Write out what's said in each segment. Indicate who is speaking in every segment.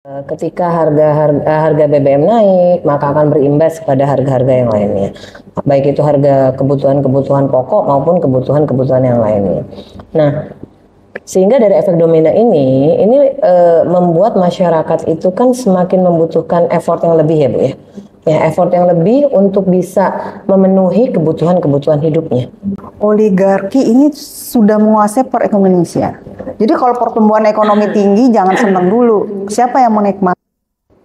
Speaker 1: Ketika harga BBM naik, maka akan berimbas pada harga-harga yang lainnya. Baik itu harga kebutuhan-kebutuhan pokok maupun kebutuhan-kebutuhan yang lainnya. Nah, sehingga dari efek domino ini membuat masyarakat itu kan semakin membutuhkan effort yang lebih ya Bu ya. Ya, effort yang lebih untuk bisa memenuhi kebutuhan-kebutuhan hidupnya.
Speaker 2: Oligarki ini sudah menguasai perekonomian Indonesia. Jadi kalau pertumbuhan ekonomi tinggi jangan senang dulu. Siapa yang mau nikmat?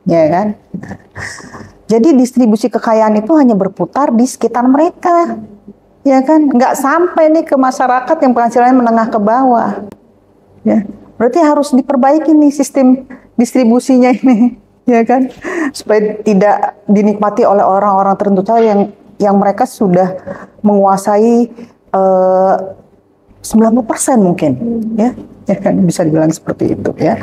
Speaker 2: Ya kan? Jadi distribusi kekayaan itu hanya berputar di sekitar mereka. Ya kan? Nggak sampai nih ke masyarakat yang penghasilannya menengah ke bawah. Ya. Berarti harus diperbaiki nih sistem distribusinya ini. Ya kan, supaya tidak dinikmati oleh orang-orang tertentu yang mereka sudah menguasai 90% mungkin, ya kan, bisa dibilang seperti itu ya.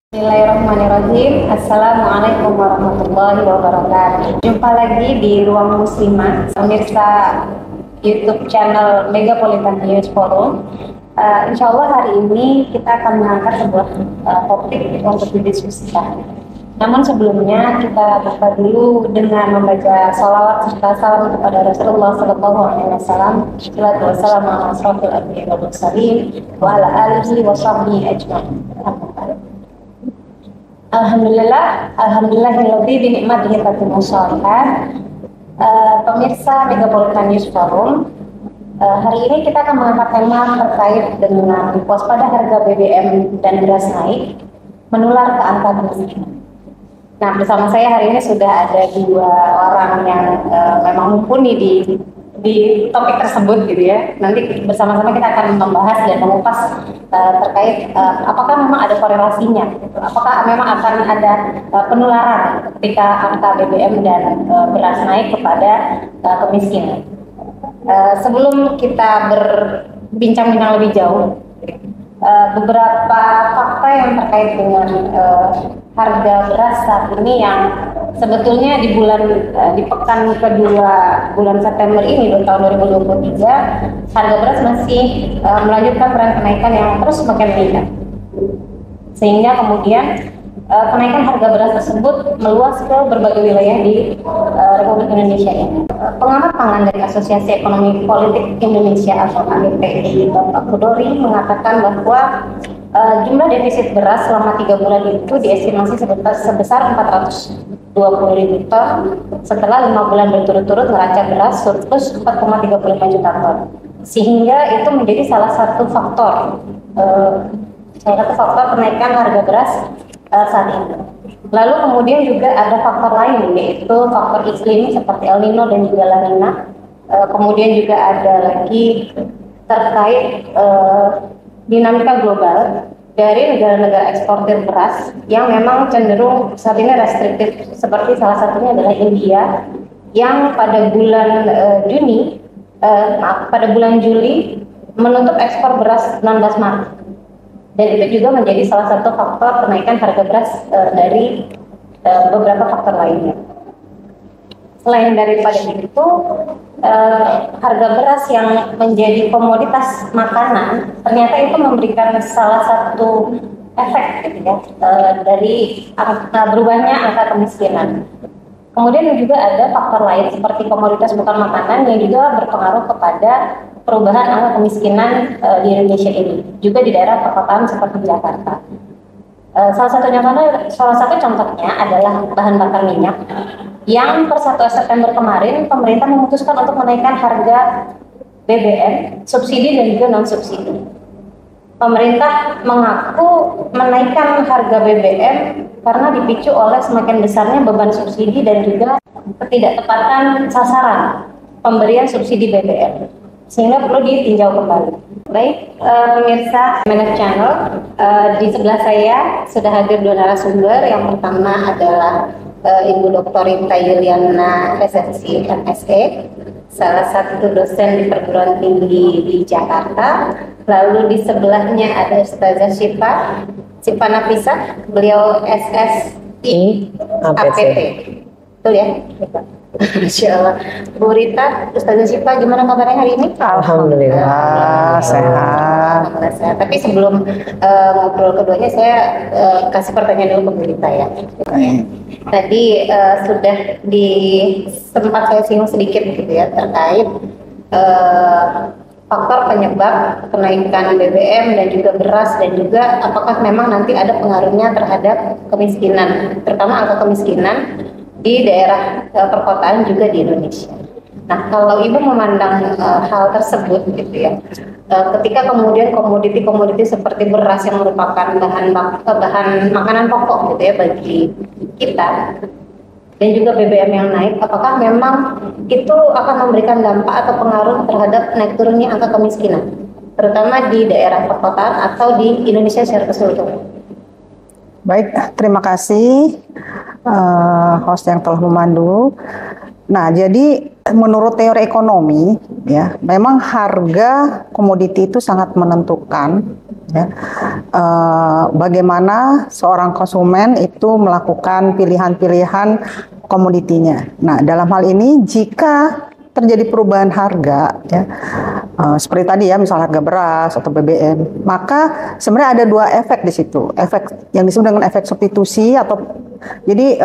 Speaker 3: Bismillahirrahmanirrahim. Assalamualaikum warahmatullahi wabarakatuh. Jumpa lagi di Ruang Muslimah, pemirsa YouTube channel Megapolitan News Forum. Insya Allah hari ini kita akan mengangkat sebuah topik untuk didiskusikan. Namun sebelumnya kita buka dulu dengan membaca salawat serta salam kepada Rasulullah SAW. Salatu wassalamu ala asrofil anbiya'i wal mursalin wa ala alihi wa sahbihi ajma'in. Alhamdulillahilladzi bi ni'matihi tatimmu shalihat. Pemirsa Megapolitan News Forum, hari ini kita akan mengangkat tema terkait dengan waspada harga BBM dan beras naik menular ke angka kemiskinan. Nah, bersama saya hari ini sudah ada dua orang yang memang mumpuni di topik tersebut gitu ya. Nanti bersama-sama kita akan membahas dan mengupas terkait apakah memang ada korelasinya gitu. Apakah memang akan ada penularan ketika angka BBM dan beras naik kepada kemiskinan. Sebelum kita berbincang-bincang lebih jauh, beberapa fakta yang terkait dengan harga beras saat ini yang sebetulnya di pekan kedua bulan September ini tahun 2023 harga beras masih melanjutkan tren kenaikan yang terus semakin meningkat, sehingga kemudian kenaikan harga beras tersebut meluas ke berbagai wilayah di Republik Indonesia ini. Pengamat pangan dari Asosiasi Ekonomi Politik Indonesia atau AEPI, Bapak Kudori, mengatakan bahwa jumlah defisit beras selama 3 bulan itu diestimasi sebesar 420.000 ton setelah 5 bulan berturut-turut neraca beras surplus 4,35 juta ton, sehingga itu menjadi salah satu faktor kenaikan harga beras saat ini. Lalu kemudian juga ada faktor lain, yaitu faktor iklim seperti El Nino dan juga La Nina. Kemudian juga ada lagi terkait dinamika global dari negara-negara eksportir beras yang memang cenderung saat ini restriktif, seperti salah satunya adalah India yang pada bulan Juli menutup ekspor beras 16 Maret. Dan itu juga menjadi salah satu faktor kenaikan harga beras dari beberapa faktor lainnya. Selain daripada itu, harga beras yang menjadi komoditas makanan ternyata itu memberikan salah satu efek gitu ya, dari berubahnya angka kemiskinan. Kemudian juga ada faktor lain seperti komoditas bukan makanan yang juga berpengaruh kepada perubahan angka kemiskinan di Indonesia ini, juga di daerah perkotaan seperti Jakarta. Salah satu contohnya adalah bahan bakar minyak yang per 1 September kemarin pemerintah memutuskan untuk menaikkan harga BBM, subsidi dan juga non subsidi. Pemerintah mengaku menaikkan harga BBM karena dipicu oleh semakin besarnya beban subsidi dan juga ketidaktepatan sasaran pemberian subsidi BBM, sehingga perlu ditinjau kembali. Baik, pemirsa Menet Channel, di sebelah saya sudah hadir dua narasumber. Yang pertama adalah Ibu Dr. Rita Yuliana, SSC MSE, salah satu dosen di perguruan tinggi di Jakarta. Lalu di sebelahnya ada Ustazah Syifa Nafisah, beliau SSI APT. Betul ya? Masya Allah. Bu Rita, Ustazah Syifa, gimana kabarnya hari ini?
Speaker 2: Alhamdulillah sehat.
Speaker 3: Alhamdulillah sehat. Tapi sebelum ngobrol keduanya, saya kasih pertanyaan dulu ke Bu Rita ya. Tadi sudah sempat saya singgung sedikit gitu ya terkait faktor penyebab kenaikan BBM dan juga beras, dan juga apakah memang nanti ada pengaruhnya terhadap kemiskinan, terutama angka kemiskinan di daerah perkotaan juga di Indonesia. Nah, kalau Ibu memandang hal tersebut gitu ya, ketika kemudian komoditi-komoditi seperti beras yang merupakan bahan makanan pokok gitu ya bagi kita, dan juga BBM yang naik, apakah memang itu akan memberikan dampak atau pengaruh terhadap naik turunnya angka kemiskinan, terutama di daerah perkotaan atau di Indonesia secara keseluruhan?
Speaker 2: Baik, terima kasih host yang telah memandu. Nah, jadi menurut teori ekonomi, ya, memang harga komoditi itu sangat menentukan, ya, bagaimana seorang konsumen itu melakukan pilihan-pilihan komoditinya. Nah, dalam hal ini jika terjadi perubahan harga, ya, seperti tadi ya, misal harga beras atau BBM, maka sebenarnya ada dua efek di situ. Efek yang disebut dengan efek substitusi, atau jadi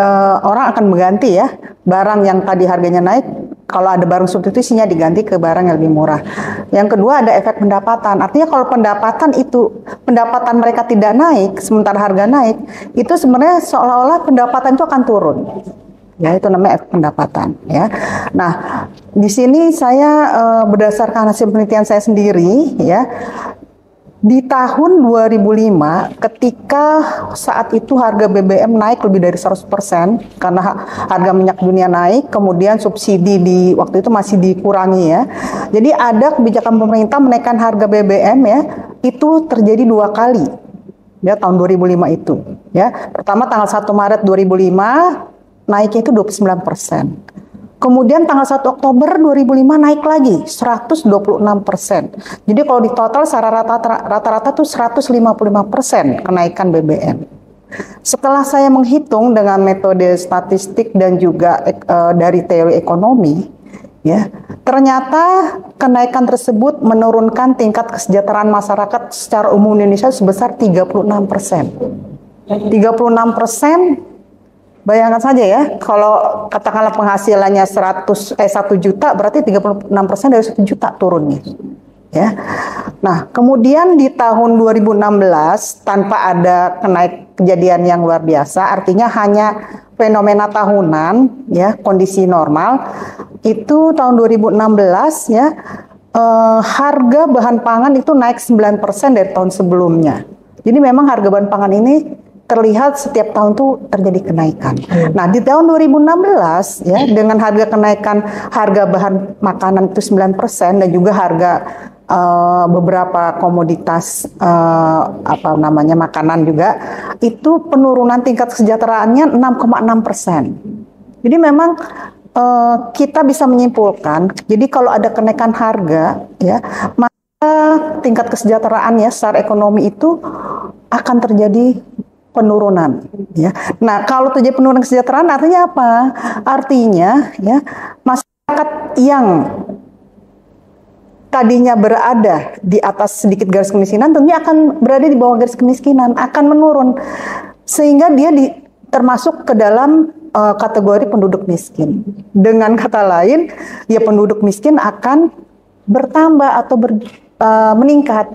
Speaker 2: orang akan mengganti ya barang yang tadi harganya naik, kalau ada barang substitusinya diganti ke barang yang lebih murah. Yang kedua ada efek pendapatan. Artinya kalau pendapatan mereka tidak naik sementara harga naik, itu sebenarnya seolah-olah pendapatan itu akan turun. Ya, itu namanya efek pendapatan, ya. Nah, di sini saya berdasarkan hasil penelitian saya sendiri, ya, di tahun 2005 ketika saat itu harga BBM naik lebih dari 100% karena harga minyak dunia naik, kemudian subsidi di waktu itu masih dikurangi, ya. Jadi ada kebijakan pemerintah menaikkan harga BBM, ya, itu terjadi dua kali, ya, tahun 2005 itu, ya. Pertama tanggal 1 Maret 2005 naiknya itu 29%. Kemudian tanggal 1 Oktober 2005 naik lagi 126%. Jadi kalau di total secara rata-rata tuh 155% kenaikan BBM. Setelah saya menghitung dengan metode statistik dan juga dari teori ekonomi, ya, ternyata kenaikan tersebut menurunkan tingkat kesejahteraan masyarakat secara umum di Indonesia sebesar 36%. 36%. Bayangkan saja ya, kalau katakanlah penghasilannya 1 juta, berarti 36% dari 1 juta turunnya. Ya. Nah, kemudian di tahun 2016 tanpa ada kejadian yang luar biasa, artinya hanya fenomena tahunan, ya, kondisi normal. Itu tahun 2016, ya, harga bahan pangan itu naik 9% dari tahun sebelumnya. Jadi memang harga bahan pangan ini terlihat setiap tahun tuh terjadi kenaikan. Nah, di tahun 2016, ya, dengan harga kenaikan harga bahan makanan itu 9% dan juga harga beberapa komoditas makanan juga, itu penurunan tingkat kesejahteraannya 6,6%. Jadi memang kita bisa menyimpulkan, jadi kalau ada kenaikan harga, ya, maka tingkat kesejahteraan, ya, secara ekonomi itu akan terjadi penurunan, ya. Nah, kalau terjadi penurunan kesejahteraan artinya apa? Artinya, ya, masyarakat yang tadinya berada di atas sedikit garis kemiskinan tentunya akan berada di bawah garis kemiskinan, akan menurun, sehingga dia termasuk ke dalam kategori penduduk miskin. Dengan kata lain, ya, penduduk miskin akan bertambah atau meningkat.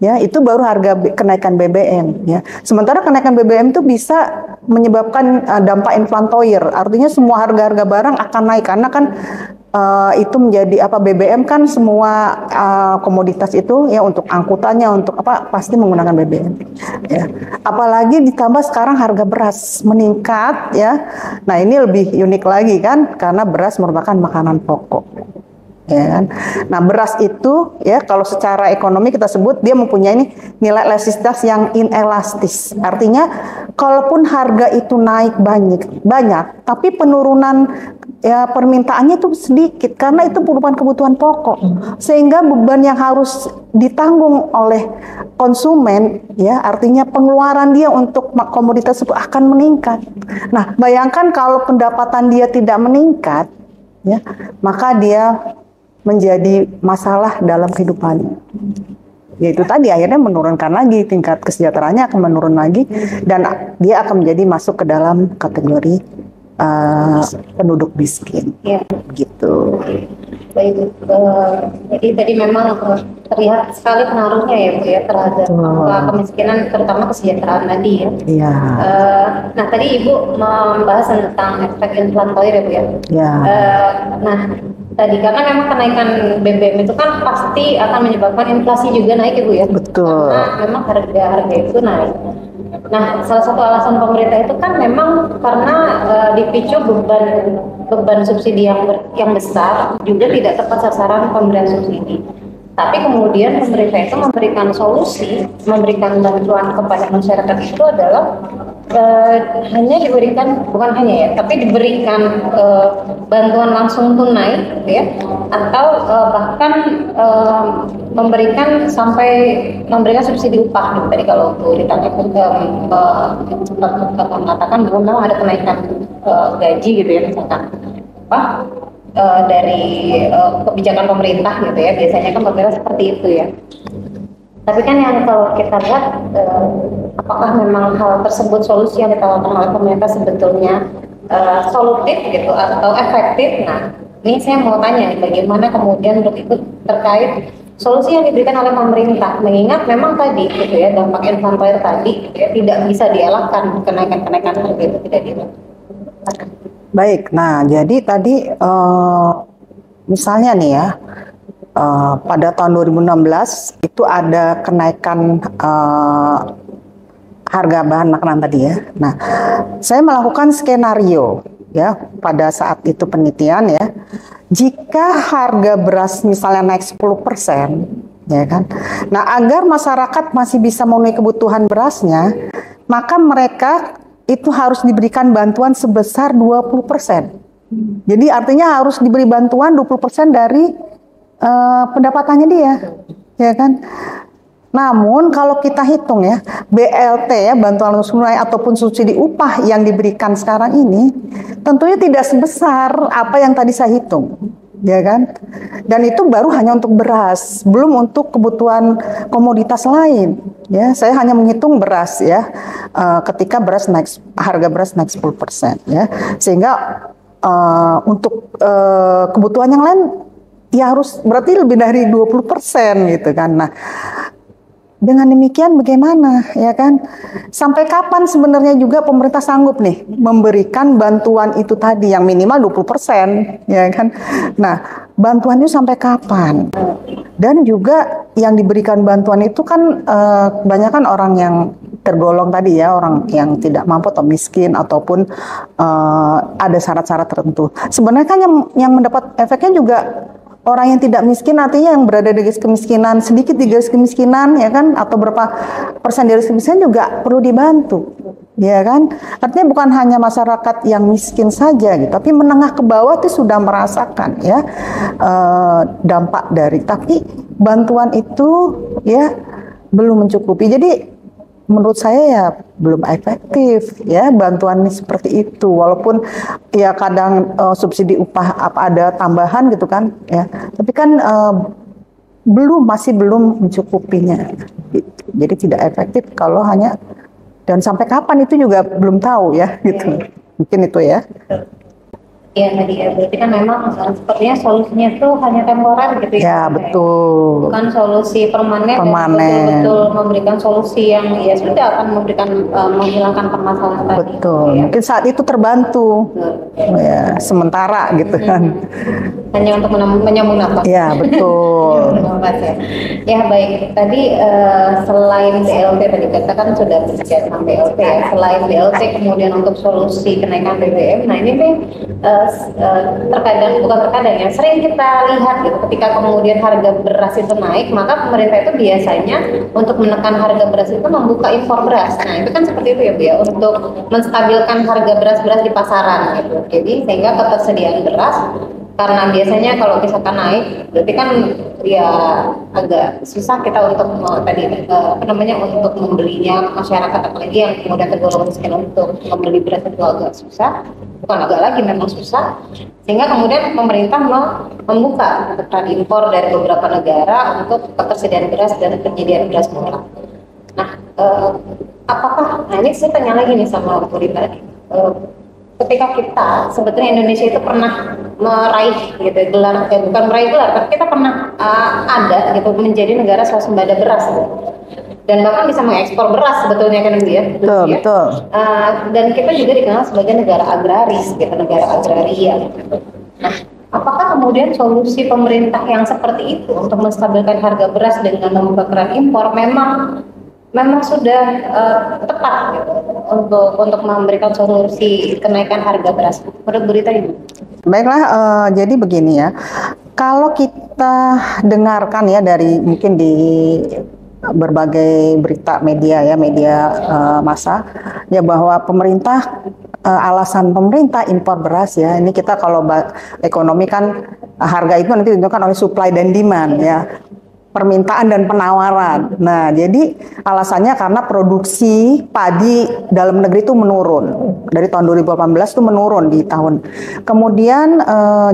Speaker 2: Ya, itu baru harga kenaikan BBM, ya. Sementara kenaikan BBM itu bisa menyebabkan dampak inflatoir. Artinya semua harga-harga barang akan naik karena kan itu menjadi BBM kan semua komoditas itu, ya, untuk angkutannya, untuk pasti menggunakan BBM. Ya. Apalagi ditambah sekarang harga beras meningkat, ya. Nah, ini lebih unik lagi kan karena beras merupakan makanan pokok. Ya kan? Nah, beras itu, ya, kalau secara ekonomi kita sebut dia mempunyai nilai elastisitas yang inelastis. Artinya kalaupun harga itu naik banyak, tapi penurunan ya permintaannya itu sedikit karena itu merupakan kebutuhan pokok, sehingga beban yang harus ditanggung oleh konsumen ya artinya pengeluaran dia untuk komoditas tersebut akan meningkat. Nah, bayangkan kalau pendapatan dia tidak meningkat ya, maka dia menjadi masalah dalam kehidupannya. Yaitu tadi akhirnya menurunkan lagi tingkat kesejahteraannya akan menurun lagi dan dia akan menjadi masuk ke dalam kategori penduduk miskin,
Speaker 3: Ya.
Speaker 2: gitu.
Speaker 3: Baik, jadi tadi memang terlihat sekali pengaruhnya ya Bu ya terhadap kemiskinan, terutama kesejahteraan tadi ya.
Speaker 2: Iya.
Speaker 3: Nah tadi Ibu membahas tentang efek inflatoir ya Bu ya.
Speaker 2: Ya.
Speaker 3: Nah tadi karena memang kenaikan BBM itu kan pasti akan menyebabkan inflasi juga naik ya Bu ya.
Speaker 2: Betul.
Speaker 3: Karena memang harga itu naik. Nah, salah satu alasan pemerintah itu kan memang karena dipicu beban subsidi yang besar, juga tidak tepat sasaran pemberian subsidi. Tapi kemudian pemerintah itu memberikan solusi, memberikan bantuan kepada masyarakat itu adalah hanya diberikan, bukan hanya ya, tapi diberikan bantuan langsung tunai, ya, atau bahkan memberikan subsidi upah. Gitu. Tadi kalau Bu ditanya sempat mengatakan bahwa memang ada kenaikan gaji gitu ya, misalkan apa dari kebijakan pemerintah gitu ya, biasanya kan pemerintah seperti itu ya. Tapi kan yang kalau kita lihat apakah memang hal tersebut solusi yang ditawarkan oleh pemerintah sebetulnya solutif gitu atau efektif? Nah, ini saya mau tanya bagaimana kemudian untuk itu terkait solusi yang diberikan oleh pemerintah, mengingat memang tadi gitu ya dampak inflatoir tadi gitu ya, tidak bisa dielakkan kenaikan harga itu tidak dielakkan.
Speaker 2: Baik, nah jadi tadi misalnya nih ya, pada tahun 2016 itu ada kenaikan harga bahan makanan tadi ya. Nah, saya melakukan skenario ya pada saat itu penelitian ya. Jika harga beras misalnya naik 10%, ya kan. Nah, agar masyarakat masih bisa memenuhi kebutuhan berasnya, maka mereka itu harus diberikan bantuan sebesar 20%. Jadi artinya harus diberi bantuan 20% dari pendapatannya dia, ya kan. Namun kalau kita hitung ya, BLT ya, bantuan langsung tunai ataupun subsidi upah yang diberikan sekarang ini, tentunya tidak sebesar apa yang tadi saya hitung, ya kan. Dan itu baru hanya untuk beras, belum untuk kebutuhan komoditas lain. Ya, saya hanya menghitung beras ya, ketika harga beras naik 10%, ya, sehingga untuk kebutuhan yang lain ya harus berarti lebih dari 20% gitu kan. Nah, dengan demikian bagaimana ya kan? Sampai kapan sebenarnya juga pemerintah sanggup nih memberikan bantuan itu tadi yang minimal 20% ya kan? Nah, bantuan itu sampai kapan? Dan juga yang diberikan bantuan itu kan kebanyakan orang yang tergolong tadi ya, orang yang tidak mampu atau miskin ataupun ada syarat-syarat tertentu. Sebenarnya kan yang mendapat efeknya juga orang yang tidak miskin, artinya yang berada di garis kemiskinan, sedikit di garis kemiskinan, ya kan, atau berapa persen dari kemiskinan juga perlu dibantu, ya kan. Artinya bukan hanya masyarakat yang miskin saja, gitu, tapi menengah ke bawah itu sudah merasakan, ya, dampak dari. Tapi bantuan itu, ya, belum mencukupi. Jadi menurut saya ya belum efektif ya bantuan seperti itu, walaupun ya kadang subsidi upah apa ada tambahan gitu kan ya, tapi kan masih belum mencukupinya gitu. Jadi tidak efektif kalau hanya, dan sampai kapan itu juga belum tahu ya gitu. Mungkin itu ya.
Speaker 3: Iya tadi ya, berarti kan memang sepertinya solusinya itu hanya temporer gitu ya.
Speaker 2: Ya betul.
Speaker 3: Bukan solusi permanen. Betul-betul memberikan solusi yang ya sudah akan memberikan menghilangkan permasalahan tadi.
Speaker 2: Betul.
Speaker 3: Ya.
Speaker 2: Mungkin saat itu terbantu. Ya, sementara gitu kan.
Speaker 3: hanya untuk menyambung nafas.
Speaker 2: Ya, betul.
Speaker 3: Nafas ya. Ya baik, tadi selain BLT tadi kita kan sudah bicara tentang BLT ya. Selain BLT kemudian untuk solusi kenaikan BBM, nah ini nih bukan terkadang ya, sering kita lihat gitu ketika kemudian harga beras itu naik, maka pemerintah itu biasanya untuk menekan harga beras itu membuka impor beras. Nah itu kan seperti itu ya Bu ya, untuk menstabilkan harga beras-beras di pasaran gitu. Jadi sehingga ketersediaan beras, karena biasanya kalau misalkan naik berarti kan ya agak susah kita untuk untuk membelinya masyarakat, apalagi yang kemudian tergolong miskin untuk membeli beras itu agak susah, bukan agak lagi, memang susah, sehingga kemudian pemerintah membuka keran impor dari beberapa negara untuk ketersediaan beras dan penyediaan beras murah. Nah, nah ini saya tanya lagi nih sama Bu Rita, ketika kita sebetulnya Indonesia itu pernah meraih gitu gelar, bukan meraih gelar, tapi kita pernah ada gitu menjadi negara swasembada beras dan bahkan bisa mengekspor beras sebetulnya kan Bu ya.
Speaker 2: Betul,
Speaker 3: ya.
Speaker 2: betul.
Speaker 3: Dan kita juga dikenal sebagai negara agraris gitu, negara agraria gitu. Nah, apakah kemudian solusi pemerintah yang seperti itu untuk menstabilkan harga beras dengan membuka keran impor memang sudah tepat gitu, untuk memberikan solusi kenaikan harga beras? Menurut Bu Rita Ibu?
Speaker 2: Baiklah, jadi begini ya, kalau kita dengarkan ya dari mungkin di berbagai berita media ya, massa ya, bahwa pemerintah alasan pemerintah impor beras ya, ini kita kalau ekonomi kan harga itu nanti ditentukan oleh supply dan demand ya, permintaan dan penawaran. Nah, jadi alasannya karena produksi padi dalam negeri itu menurun. Dari tahun 2018 itu menurun di tahun. Kemudian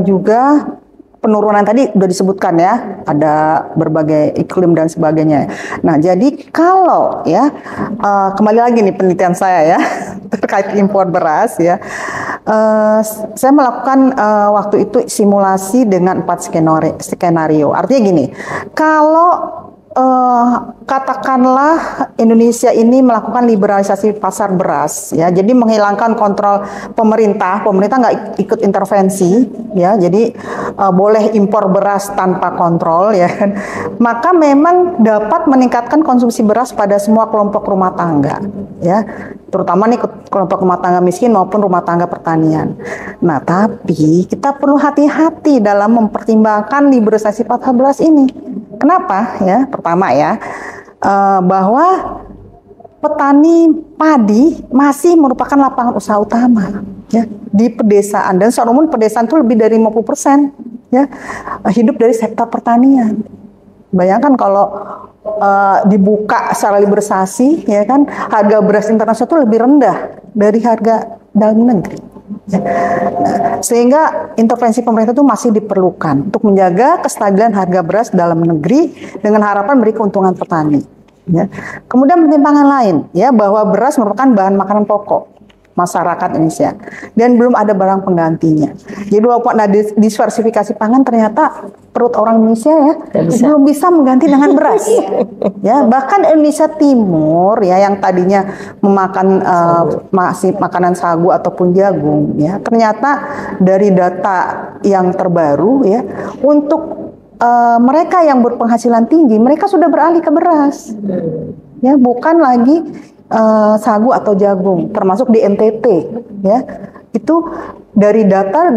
Speaker 2: juga penurunan tadi sudah disebutkan ya, ada berbagai iklim dan sebagainya. Nah, jadi kalau ya kembali lagi nih penelitian saya ya terkait impor beras ya, saya melakukan waktu itu simulasi dengan 4 skenario. Artinya gini, kalau katakanlah Indonesia ini melakukan liberalisasi pasar beras ya, jadi menghilangkan kontrol pemerintah nggak ikut intervensi ya, jadi boleh impor beras tanpa kontrol ya kan, maka memang dapat meningkatkan konsumsi beras pada semua kelompok rumah tangga ya, terutama nih kelompok rumah tangga miskin maupun rumah tangga pertanian. Nah, tapi kita perlu hati-hati dalam mempertimbangkan liberalisasi pasar beras ini. Kenapa ya? Pertama ya, bahwa petani padi masih merupakan lapangan usaha utama ya di pedesaan, dan secara umum pedesaan itu lebih dari 50% ya hidup dari sektor pertanian. Bayangkan kalau dibuka secara liberalisasi ya kan, harga beras internasional itu lebih rendah dari harga dalam negeri. Nah, sehingga intervensi pemerintah itu masih diperlukan untuk menjaga kestabilan harga beras dalam negeri dengan harapan beri keuntungan petani. Ya. Kemudian pertimbangan lain ya, bahwa beras merupakan bahan makanan pokok masyarakat Indonesia dan belum ada barang penggantinya. Jadi walaupun ada diversifikasi pangan, ternyata perut orang Indonesia ya belum bisa mengganti dengan beras. Ya, bahkan Indonesia Timur ya yang tadinya memakan masih makanan sagu ataupun jagung ya, ternyata dari data yang terbaru ya, untuk mereka yang berpenghasilan tinggi, mereka sudah beralih ke beras. Ya, bukan lagi sagu atau jagung, termasuk di NTT ya, itu dari data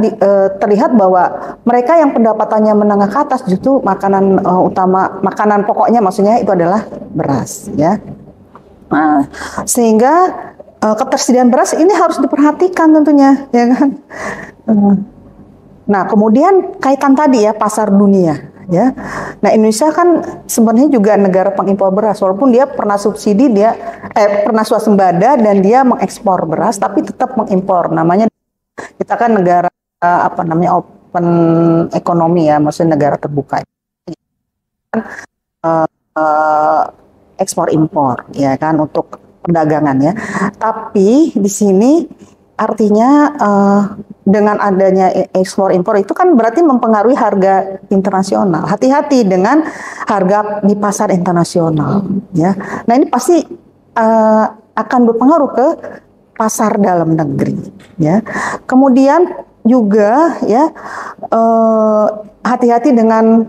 Speaker 2: terlihat bahwa mereka yang pendapatannya menengah ke atas justru makanan makanan pokoknya maksudnya itu adalah beras ya. Nah, sehingga ketersediaan beras ini harus diperhatikan tentunya ya kan. Nah, kemudian kaitan tadi ya pasar dunia ya. Nah, Indonesia kan sebenarnya juga negara pengimpor beras, walaupun dia pernah subsidi, pernah swasembada dan dia mengekspor beras, tapi tetap mengimpor. Namanya kita kan negara open ekonomi ya, maksudnya negara terbuka. Ekspor impor ya kan untuk perdagangan ya. Tapi di sini artinya dengan adanya ekspor impor itu kan berarti mempengaruhi harga internasional. Hati-hati dengan harga di pasar internasional ya. Nah, ini pasti akan berpengaruh ke pasar dalam negeri, ya. Kemudian juga ya hati-hati dengan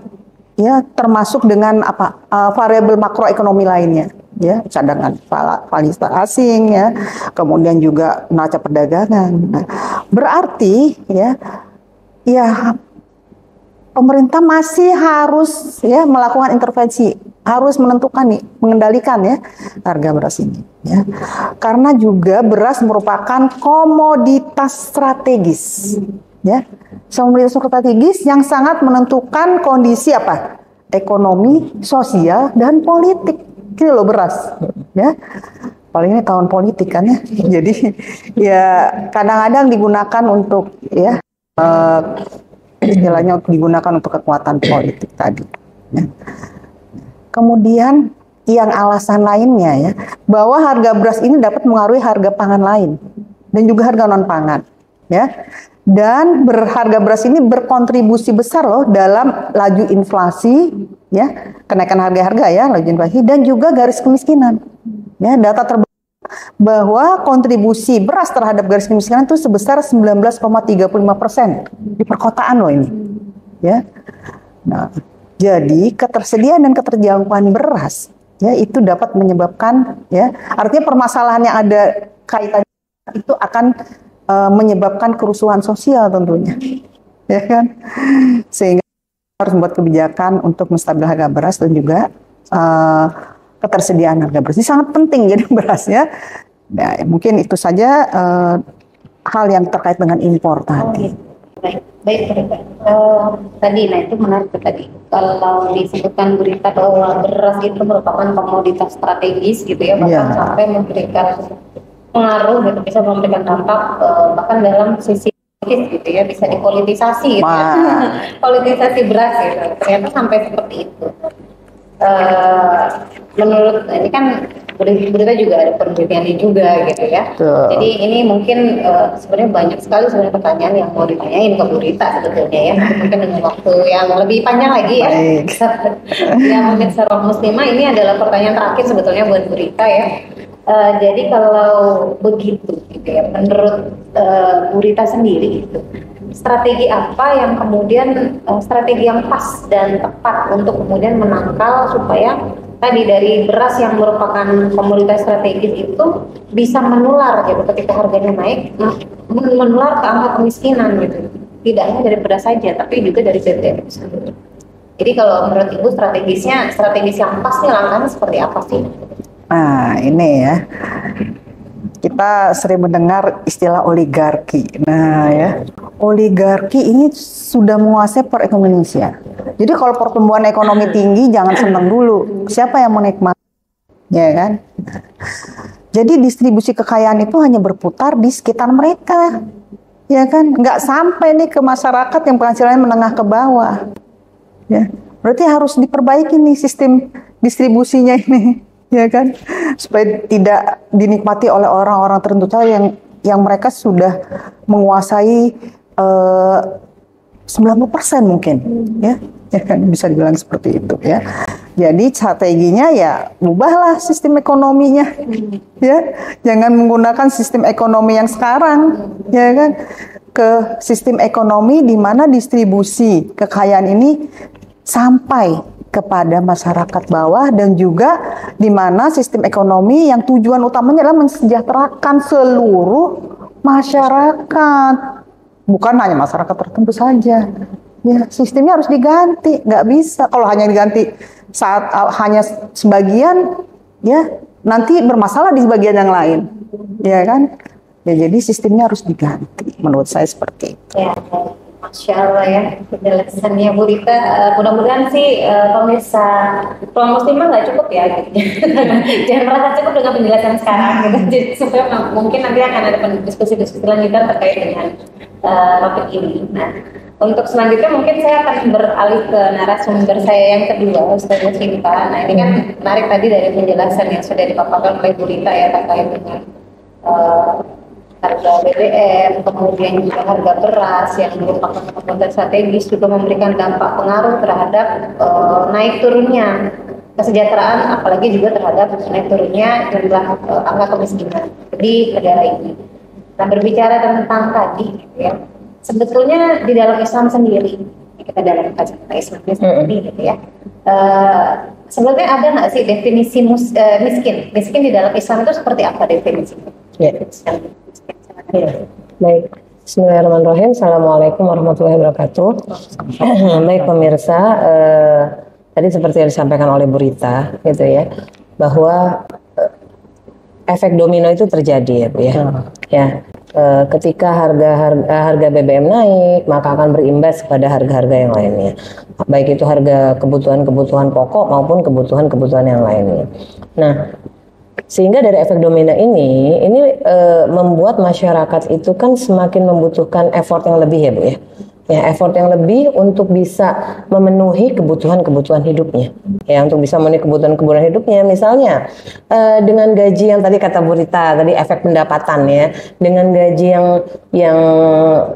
Speaker 2: ya termasuk dengan variabel makroekonomi lainnya, ya, cadangan valuta asing, ya, kemudian juga neraca perdagangan. Nah, berarti ya pemerintah masih harus ya melakukan intervensi, harus menentukan nih, mengendalikan ya harga beras ini, ya. Karena juga beras merupakan komoditas strategis, ya. Komoditas strategis yang sangat menentukan kondisi ekonomi, sosial, dan politik. Ini loh beras, ya. Paling ini tahun politik kan ya. Jadi ya kadang-kadang digunakan untuk ya istilahnya digunakan untuk kekuatan politik tadi. Ya. Kemudian yang alasan lainnya ya bahwa harga beras ini dapat mengaruhi harga pangan lain dan juga harga non pangan, ya. Dan harga beras ini berkontribusi besar loh dalam laju inflasi, ya, kenaikan harga-harga ya, laju inflasi dan juga garis kemiskinan. Ya, data terbaru bahwa kontribusi beras terhadap garis kemiskinan itu sebesar 19,35% di perkotaan loh ini, ya. Nah, jadi ketersediaan dan keterjangkauan beras ya itu dapat menyebabkan ya artinya permasalahan yang ada kaitannya itu akan menyebabkan kerusuhan sosial tentunya, ya kan, sehingga harus membuat kebijakan untuk menstabilkan harga beras dan juga ketersediaan harga beras ini sangat penting jadi berasnya. Nah, mungkin itu saja hal yang terkait dengan impor tadi.
Speaker 3: Baik. Tadi, nah itu menarik tadi. Kalau disebutkan berita bahwa beras itu merupakan komoditas strategis gitu ya, bahkan sampai memberikan pengaruh gitu, bisa memberikan dampak bahkan dalam sisi politis gitu ya, bisa dipolitisasi gitu ya. Politisasi beras gitu, ternyata sampai seperti itu. Menurut ini kan berita juga ada penelitiannya juga gitu ya. Jadi ini mungkin sebenarnya banyak sekali sebenarnya pertanyaan yang mau ditanyain ke berita sebetulnya ya. Mungkin dengan waktu yang lebih panjang lagi ya. Ya mungkin secara muslimah ini adalah pertanyaan terakhir sebetulnya buat berita ya. Jadi kalau begitu gitu ya, menurut berita sendiri itu strategi apa yang kemudian strategi yang pas dan tepat untuk kemudian menangkal supaya tadi dari beras yang merupakan komoditas strategis itu bisa menular gitu ketika harganya naik, menular ke angka kemiskinan gitu, tidak hanya dari beras saja tapi juga dari BBM sendiri. Jadi kalau menurut Ibu strategis yang pas nih langkahnya seperti apa sih?
Speaker 2: Nah ini ya kita sering mendengar istilah oligarki. Nah ya, oligarki ini sudah menguasai perekonomian Indonesia. Jadi kalau pertumbuhan ekonomi tinggi jangan senang dulu. Siapa yang menikmati? Ya kan? Jadi distribusi kekayaan itu hanya berputar di sekitar mereka. Ya kan? Nggak sampai nih ke masyarakat yang penghasilannya menengah ke bawah. Ya. Berarti harus diperbaiki nih sistem distribusinya ini. Ya kan, supaya tidak dinikmati oleh orang-orang tertentu yang mereka sudah menguasai 90% mungkin, ya kan bisa dibilang seperti itu ya. Jadi strateginya ya ubahlah sistem ekonominya, ya jangan menggunakan sistem ekonomi yang sekarang, ya kan, ke sistem ekonomi di mana distribusi kekayaan ini sampai kepada masyarakat bawah dan juga di mana sistem ekonomi yang tujuan utamanya adalah mensejahterakan seluruh masyarakat, bukan hanya masyarakat tertentu saja. Ya, sistemnya harus diganti, nggak bisa kalau hanya diganti saat hanya sebagian, ya nanti bermasalah di sebagian yang lain, ya kan? Ya, jadi sistemnya harus diganti, menurut saya seperti itu.
Speaker 3: Ya. Masya Allah ya, penjelasannya Bu Rita. Mudah-mudahan sih pemirsa Ruang Muslimah nggak cukup ya, gitu. Jangan merasa cukup dengan penjelasan sekarang gitu. Jadi supaya mungkin nanti akan ada diskusi-diskusi lanjutan terkait dengan topik ini. Nah, untuk selanjutnya mungkin saya akan beralih ke narasumber saya yang kedua, Ustazah Sinta. Nah, ini kan menarik tadi dari penjelasan yang sudah dipaparkan oleh Bu Rita ya terkait dengan harga BBM, kemudian juga harga beras yang merupakan komoditas strategis juga memberikan dampak pengaruh terhadap naik turunnya kesejahteraan, apalagi juga terhadap naik turunnya jumlah angka kemiskinan di negara ini. Nah, berbicara tentang tadi, gitu ya, sebetulnya di dalam Islam sendiri, kita dalam kacamata Islamnya sendiri, gitu ya, sebetulnya ada nggak sih definisi miskin? Miskin di dalam Islam itu seperti apa definisinya?
Speaker 1: Ya. Ya. Baik. Bismillahirrahmanirrahim. Assalamualaikum warahmatullahi wabarakatuh. Baik pemirsa, tadi seperti yang disampaikan oleh Bu Rita, gitu ya, bahwa efek domino itu terjadi ya Bu ya. Ya, ketika harga BBM naik, maka akan berimbas pada harga-harga yang lainnya. Baik itu harga kebutuhan-kebutuhan pokok maupun kebutuhan-kebutuhan yang lainnya. Nah, sehingga dari efek domino ini membuat masyarakat itu kan semakin membutuhkan effort yang lebih ya Bu ya. Ya, effort yang lebih untuk bisa memenuhi kebutuhan-kebutuhan hidupnya. Ya, untuk bisa memenuhi kebutuhan-kebutuhan hidupnya, misalnya dengan gaji yang tadi kata Bu Rita, tadi efek pendapatan ya, dengan gaji yang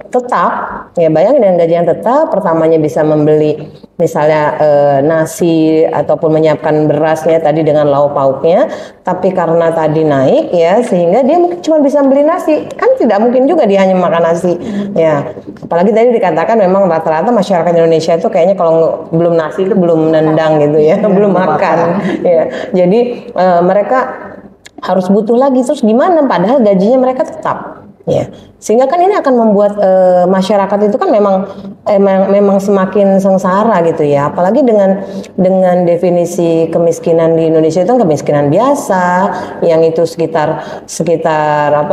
Speaker 1: tetap, ya bayangin dengan gaji yang tetap, pertamanya bisa membeli misalnya nasi ataupun menyiapkan berasnya tadi dengan lauk pauknya, tapi karena tadi naik ya, sehingga dia mungkin cuma bisa beli nasi, kan tidak mungkin juga dia hanya makan nasi, ya. Apalagi tadi dikatakan memang rata-rata masyarakat Indonesia itu kayaknya kalau belum nasi itu belum nendang gitu ya, belum makan, ya. Jadi mereka harus butuh lagi, terus gimana? Padahal gajinya mereka tetap. Ya, sehingga kan ini akan membuat masyarakat itu kan memang semakin sengsara gitu ya. Apalagi dengan definisi kemiskinan di Indonesia itu kan kemiskinan biasa, yang itu sekitar 15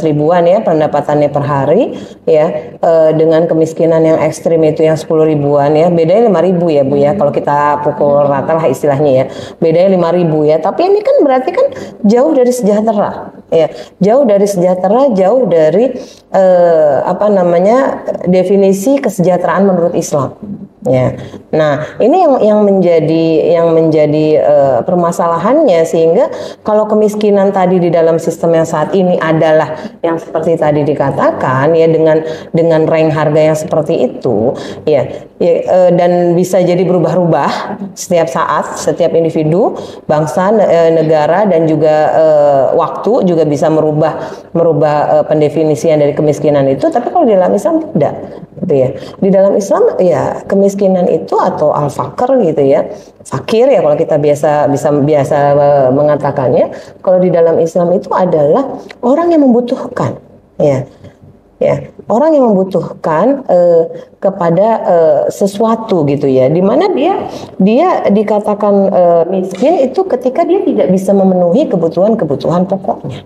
Speaker 1: ribuan ya pendapatannya per hari ya, dengan kemiskinan yang ekstrim itu yang 10 ribuan ya. Bedanya 5 ribu ya Bu ya, kalau kita pukul rata lah istilahnya ya. Bedanya 5 ribu ya. Tapi ini kan berarti kan jauh dari sejahtera ya, jauh dari sejahtera, jauh dari definisi kesejahteraan menurut Islam ya. Nah, ini yang menjadi permasalahannya, sehingga kalau kemiskinan tadi di dalam sistem yang saat ini adalah yang seperti tadi dikatakan ya, dengan rank harga yang seperti itu ya, dan bisa jadi berubah-ubah setiap saat, setiap individu, bangsa, negara, dan juga waktu juga bisa merubah pendefinisian dari kemiskinan itu. Tapi kalau di dalam Islam tidak, gitu ya. Di dalam Islam ya kemiskinan itu atau al-faqr gitu ya, fakir ya kalau kita biasa mengatakannya. Kalau di dalam Islam itu adalah orang yang membutuhkan, ya, orang yang membutuhkan kepada sesuatu gitu ya, dimana dia dikatakan miskin itu ketika dia tidak bisa memenuhi kebutuhan pokoknya.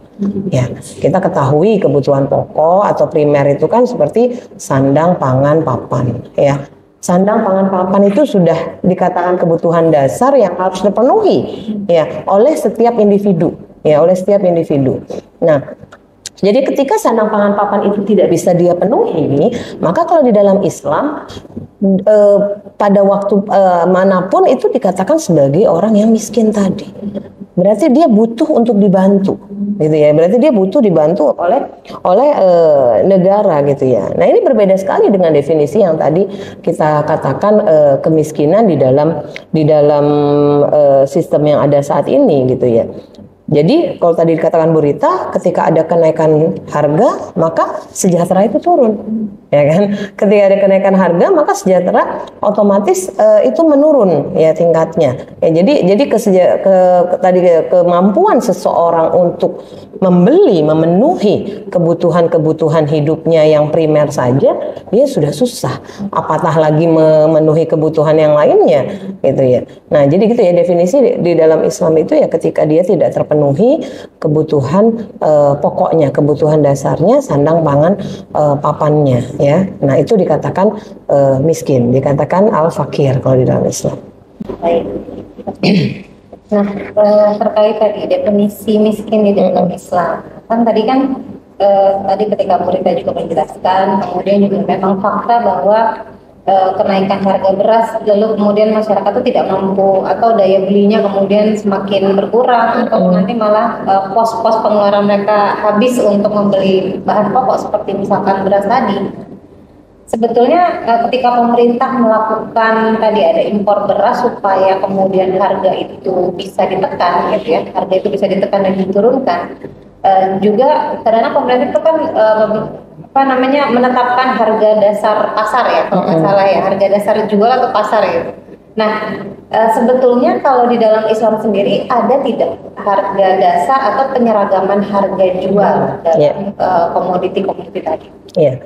Speaker 1: Ya, kita ketahui kebutuhan pokok atau primer itu kan seperti sandang, pangan, papan. Ya, sandang, pangan, papan itu sudah dikatakan kebutuhan dasar yang harus dipenuhi ya oleh setiap individu. Ya, oleh setiap individu. Nah, jadi ketika sandang, pangan, papan itu tidak bisa dia penuhi, maka kalau di dalam Islam pada waktu manapun itu dikatakan sebagai orang yang miskin tadi. Berarti dia butuh untuk dibantu, gitu ya. Berarti dia butuh dibantu oleh negara, gitu ya. Nah, ini berbeda sekali dengan definisi yang tadi kita katakan kemiskinan di dalam sistem yang ada saat ini, gitu ya. Jadi kalau tadi dikatakan Bu Rita, ketika ada kenaikan harga maka sejahtera itu turun, ya kan? Ketika ada kenaikan harga maka sejahtera otomatis itu menurun ya tingkatnya. Ya, jadi kemampuan seseorang untuk memenuhi kebutuhan hidupnya yang primer saja dia sudah susah, apatah lagi memenuhi kebutuhan yang lainnya, gitu ya. Nah, jadi gitu ya definisi di dalam Islam itu ya, ketika dia tidak terpenuhi kebutuhan pokoknya, kebutuhan dasarnya, sandang, pangan, papannya ya. Nah, itu dikatakan miskin, dikatakan al-fakir kalau di dalam Islam.
Speaker 3: Baik. Nah, terkait tadi definisi miskin di dalam Islam, kan tadi ketika Bu Rita juga menjelaskan, kemudian juga memang fakta bahwa kenaikan harga beras, lalu kemudian masyarakat itu tidak mampu atau daya belinya kemudian semakin berkurang, atau nanti malah pos-pos pengeluaran mereka habis untuk membeli bahan pokok seperti misalkan beras tadi. sebetulnya ketika pemerintah melakukan tadi ada impor beras supaya kemudian harga itu bisa ditekan, gitu ya, harga itu bisa ditekan dan diturunkan. Juga karena pemerintah itu kan apa namanya menetapkan harga dasar pasar ya, kalau nggak salah ya, harga dasar jual atau pasar gitu. Nah, sebetulnya kalau di dalam Islam sendiri ada tidak harga dasar atau penyeragaman harga jual dalam komoditi-komoditi tadi?
Speaker 1: Iya.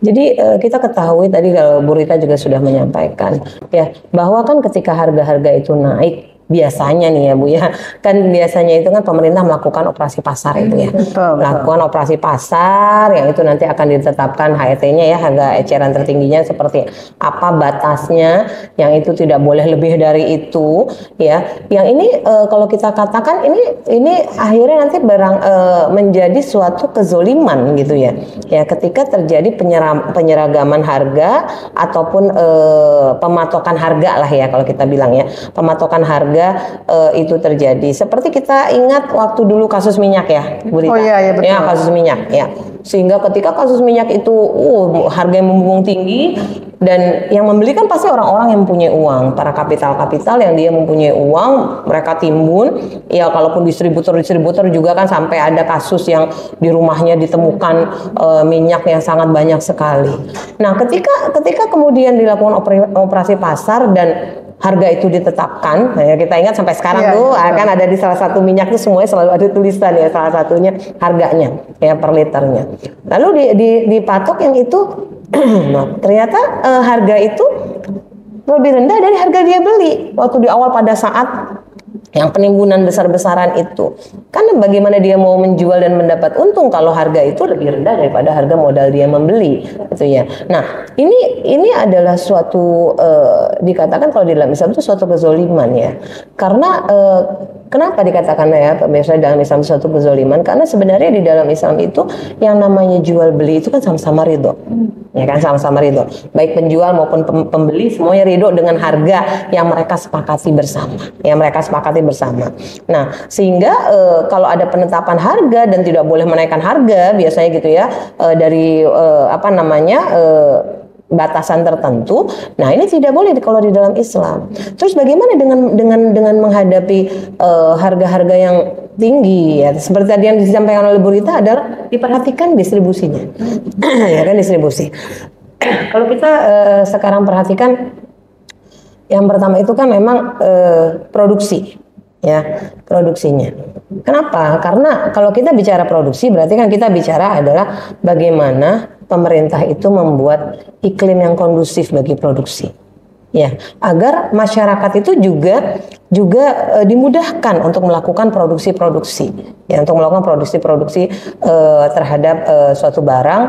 Speaker 1: Jadi kita ketahui tadi kalau Bu Rita juga sudah menyampaikan ya bahwa kan ketika harga-harga itu naik biasanya nih ya Bu ya, kan biasanya itu kan pemerintah melakukan operasi pasar itu ya, melakukan operasi pasar yang itu nanti akan ditetapkan HET-nya ya, harga eceran tertingginya seperti apa batasnya, yang itu tidak boleh lebih dari itu ya. Yang ini kalau kita katakan ini akhirnya nanti menjadi suatu kezoliman gitu ya, ya ketika terjadi penyeragaman harga ataupun pematokan harga lah ya kalau kita bilang ya, pematokan harga itu terjadi. Seperti kita ingat waktu dulu kasus minyak ya, Bu Rita.
Speaker 2: Oh iya, betul.
Speaker 1: Ya, kasus minyak ya. Sehingga ketika kasus minyak itu harganya membumbung tinggi, dan yang membeli kan pasti orang-orang yang mempunyai uang, para kapital-kapital yang dia mempunyai uang, mereka timbun. Ya kalaupun distributor juga kan sampai ada kasus yang di rumahnya ditemukan minyak yang sangat banyak sekali. Nah, ketika kemudian dilakukan operasi pasar dan harga itu ditetapkan, ya kita ingat sampai sekarang kan ada di salah satu minyak itu semuanya selalu ada tulisan ya, salah satunya harganya ya per liternya. Lalu dipatok yang itu, nah, ternyata harga itu lebih rendah dari harga dia beli waktu di awal pada saat yang penimbunan besar-besaran itu. Karena bagaimana dia mau menjual dan mendapat untung kalau harga itu lebih rendah daripada harga modal dia membeli, gitu ya. Nah, ini adalah suatu dikatakan kalau di dalam Islam itu suatu kezoliman ya. Karena kenapa dikatakan ya pemirsa dalam Islam suatu kezoliman? Karena sebenarnya di dalam Islam itu yang namanya jual beli itu kan sama-sama ridho. Ya kan, sama-sama ridho. Baik penjual maupun pembeli semuanya ridho dengan harga yang mereka sepakati bersama. Yang mereka sepakati bersama. Nah, sehingga kalau ada penetapan harga dan tidak boleh menaikkan harga biasanya gitu ya, dari batasan tertentu. Nah, ini tidak boleh kalau di dalam Islam. Terus bagaimana dengan menghadapi harga-harga yang tinggi ya, seperti tadi yang disampaikan oleh Bu Rita adalah diperhatikan distribusinya. Ya kan, distribusi. Kalau kita sekarang perhatikan yang pertama itu kan memang produksi ya, produksinya. Kenapa? Karena kalau kita bicara produksi berarti kan kita bicara adalah bagaimana pemerintah itu membuat iklim yang kondusif bagi produksi. Ya, agar masyarakat itu juga dimudahkan untuk melakukan produksi-produksi. Ya, untuk melakukan produksi-produksi terhadap suatu barang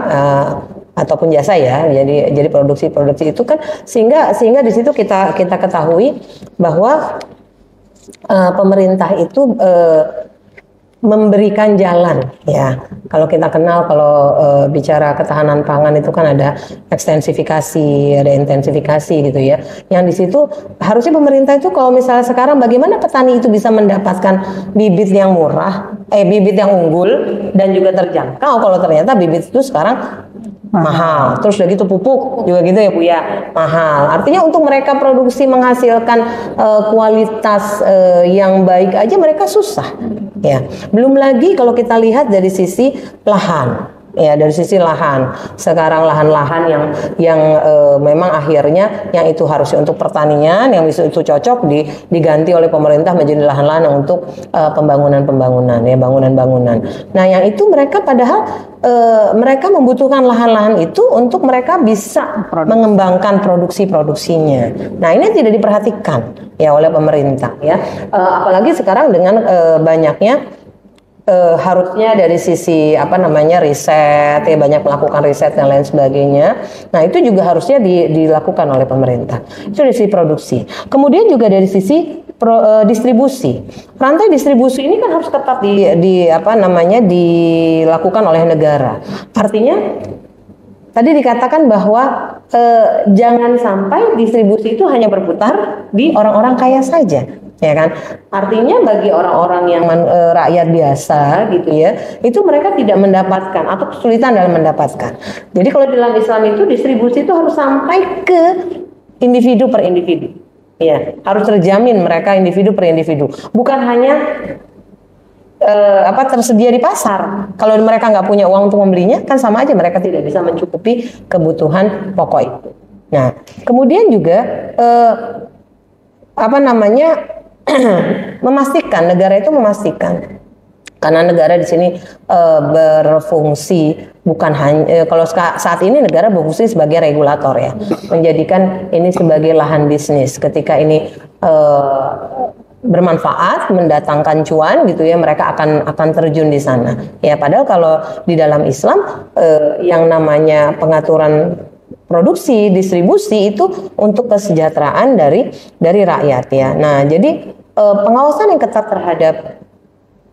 Speaker 1: ataupun jasa ya. Jadi produksi-produksi itu kan sehingga di situ kita ketahui bahwa pemerintah itu memberikan jalan ya. Kalau kita kenal bicara ketahanan pangan itu kan ada ekstensifikasi, ada intensifikasi gitu ya. Yang di situ harusnya pemerintah itu kalau misalnya sekarang bagaimana petani itu bisa mendapatkan bibit yang murah, bibit yang unggul dan juga terjangkau kalau ternyata bibit itu sekarang mahal. Terus udah gitu pupuk juga gitu ya Bu ya, mahal. Artinya untuk mereka produksi menghasilkan kualitas yang baik aja mereka susah ya. Belum lagi kalau kita lihat dari sisi lahan. Ya, dari sisi lahan. Sekarang lahan-lahan yang memang akhirnya yang itu harusnya untuk pertanian, yang itu cocok diganti oleh pemerintah menjadi lahan-lahan untuk pembangunan ya, bangunan-bangunan. Nah, yang itu mereka padahal mereka membutuhkan lahan-lahan itu untuk mereka bisa mengembangkan produksinya. Nah, ini tidak diperhatikan ya oleh pemerintah ya. Apalagi sekarang dengan banyaknya harusnya dari sisi riset ya, banyak melakukan riset dan lain sebagainya. Nah, itu juga harusnya dilakukan oleh pemerintah. Itu dari sisi produksi. Kemudian juga dari sisi distribusi. Rantai distribusi ini kan harus tetap dilakukan oleh negara. Artinya tadi dikatakan bahwa jangan sampai distribusi itu hanya berputar di orang-orang kaya saja. ya kan? Artinya bagi orang-orang yang rakyat biasa gitu ya, itu mereka tidak mendapatkan atau kesulitan dalam mendapatkan. Jadi kalau dalam Islam itu distribusi itu harus sampai ke individu per individu. Ya, harus terjamin mereka individu per individu. Bukan hanya tersedia di pasar. Kalau mereka nggak punya uang untuk membelinya, kan sama aja mereka tidak bisa mencukupi kebutuhan pokok itu. Nah, kemudian juga memastikan, negara itu memastikan, karena negara di sini berfungsi bukan hanya kalau saat ini negara berfungsi sebagai regulator ya, menjadikan ini sebagai lahan bisnis. Ketika ini bermanfaat, mendatangkan cuan gitu ya, mereka akan terjun di sana. Ya, padahal kalau di dalam Islam yang namanya pengaturan produksi, distribusi itu untuk kesejahteraan dari rakyat ya. Nah, jadi pengawasan yang ketat terhadap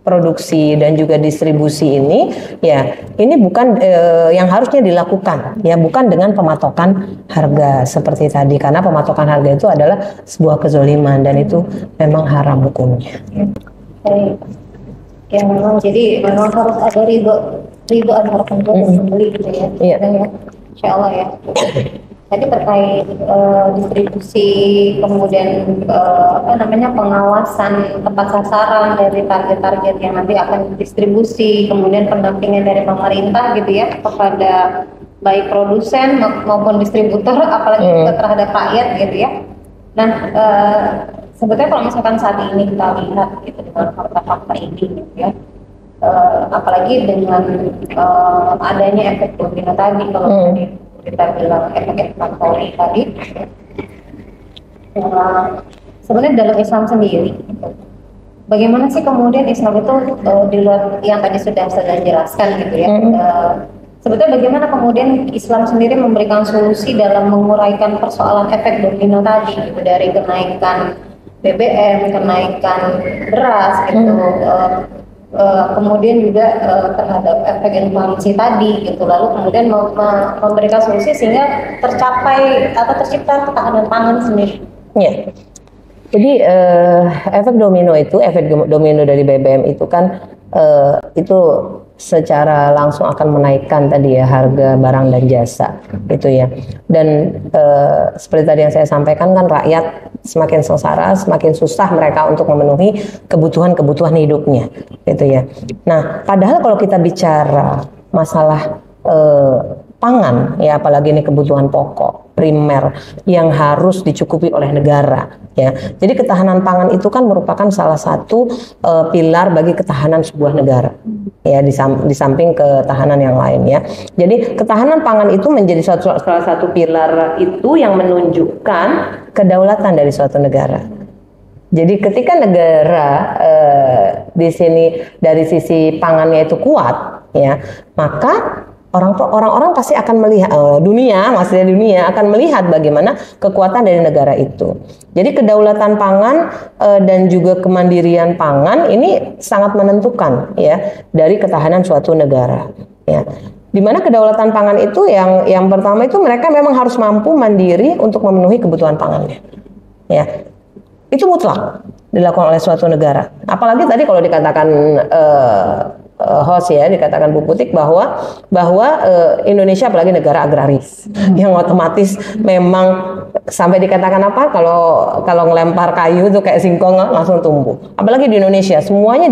Speaker 1: produksi dan juga distribusi ini ya, ini bukan yang harusnya dilakukan ya, bukan dengan pematokan harga seperti tadi, karena pematokan harga itu adalah sebuah kezoliman dan itu memang haram hukumnya.
Speaker 3: Baik. Ya memang, jadi memang harus ada ridho antara penjual dan pembeli gitu ya.
Speaker 1: Iya.
Speaker 3: Ya. Insya Allah ya. Tadi terkait distribusi, kemudian pengawasan tepat sasaran dari target-target yang nanti akan distribusi, kemudian pendampingan dari pemerintah gitu ya kepada baik produsen maupun distributor, apalagi juga terhadap rakyat gitu ya. Nah, sebetulnya kalau misalkan saat ini kita lihat gitu dengan fakta-fakta ini gitu ya, apalagi dengan adanya efek domino tadi, kalau kita bilang efek faktori tadi, sebenarnya dalam Islam sendiri, bagaimana sih kemudian Islam itu di luar yang tadi sudah jelaskan gitu ya, sebetulnya bagaimana kemudian Islam sendiri memberikan solusi dalam menguraikan persoalan efek domino tadi gitu, dari kenaikan BBM, kenaikan beras gitu, kemudian juga terhadap efek inflasi tadi gitu, lalu kemudian memberikan solusi sehingga tercapai atau tercipta ketahanan pangan sendiri.
Speaker 1: Ya. Jadi efek domino dari BBM itu kan itu secara langsung akan menaikkan tadi ya harga barang dan jasa gitu ya. Dan seperti tadi yang saya sampaikan kan, rakyat semakin sengsara, semakin susah mereka untuk memenuhi kebutuhan hidupnya gitu ya. Nah, padahal kalau kita bicara masalah pangan ya, apalagi ini kebutuhan pokok primer yang harus dicukupi oleh negara ya. Jadi ketahanan pangan itu kan merupakan salah satu pilar bagi ketahanan sebuah negara ya, di samping ketahanan yang lain ya. Jadi ketahanan pangan itu menjadi salah satu pilar itu yang menunjukkan kedaulatan dari suatu negara. Jadi ketika negara di sini dari sisi pangannya itu kuat ya, maka orang-orang pasti akan melihat, dunia akan melihat bagaimana kekuatan dari negara itu. Jadi kedaulatan pangan dan juga kemandirian pangan ini sangat menentukan ya dari ketahanan suatu negara ya. Dimana kedaulatan pangan itu yang pertama itu mereka memang harus mampu mandiri untuk memenuhi kebutuhan pangannya ya. Itu mutlak dilakukan oleh suatu negara. Apalagi tadi kalau dikatakan host ya, dikatakan Bu Putik bahwa Indonesia apalagi negara agraris yang otomatis memang sampai dikatakan apa, kalau ngelempar kayu tuh kayak singkong langsung tumbuh. Apalagi di Indonesia semuanya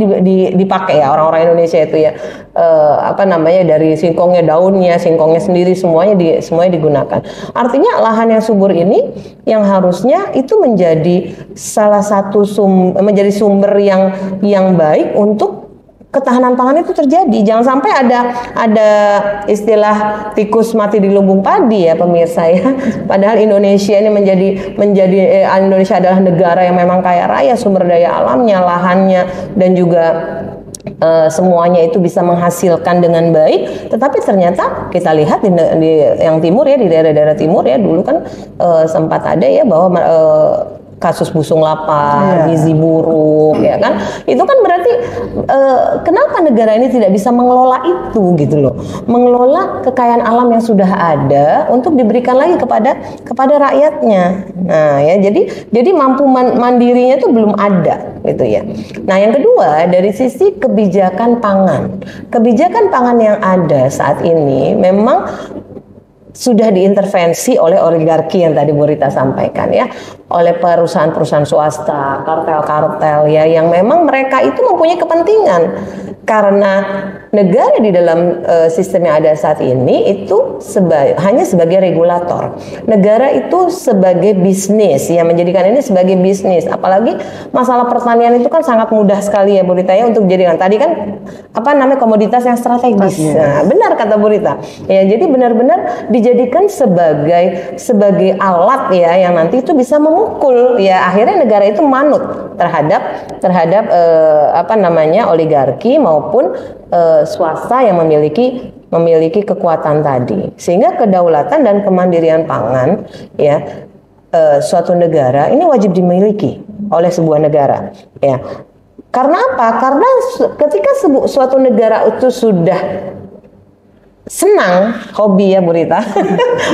Speaker 1: dipakai ya, orang-orang Indonesia itu ya, dari singkongnya, daunnya, singkongnya sendiri semuanya digunakan. Artinya lahan yang subur ini yang harusnya itu menjadi salah satu menjadi sumber yang baik untuk ketahanan pangan itu terjadi. Jangan sampai ada istilah tikus mati di lumbung padi ya pemirsa ya. Padahal Indonesia ini Indonesia adalah negara yang memang kaya raya sumber daya alamnya, lahannya, dan juga semuanya itu bisa menghasilkan dengan baik. Tetapi ternyata kita lihat di yang timur ya, di daerah-daerah timur ya, dulu kan sempat ada ya bahwa kasus busung lapar, gizi buruk, ya kan? Itu kan berarti kenapa negara ini tidak bisa mengelola itu gitu loh, mengelola kekayaan alam yang sudah ada untuk diberikan lagi kepada rakyatnya. Nah ya, jadi mampu mandirinya itu belum ada gitu ya. Nah yang kedua dari sisi kebijakan pangan yang ada saat ini memang sudah diintervensi oleh oligarki yang tadi Bu Rita sampaikan ya, oleh perusahaan-perusahaan swasta, kartel-kartel ya, yang memang mereka itu mempunyai kepentingan karena negara di dalam sistem yang ada saat ini itu hanya sebagai regulator. Negara itu sebagai bisnis, ya menjadikan ini sebagai bisnis. Apalagi masalah pertanian itu kan sangat mudah sekali ya Bu Rita ya untuk dijadikan. Tadi kan komoditas yang strategis. Nah, benar kata Bu Rita. Ya, jadi benar-benar dijadikan sebagai alat ya yang nanti itu bisa memukul ya, akhirnya negara itu manut terhadap oligarki maupun swasta yang memiliki kekuatan tadi, sehingga kedaulatan dan kemandirian pangan ya suatu negara ini wajib dimiliki oleh sebuah negara ya. Karena apa? Karena ketika suatu negara itu sudah senang, hobi ya Bu Rita,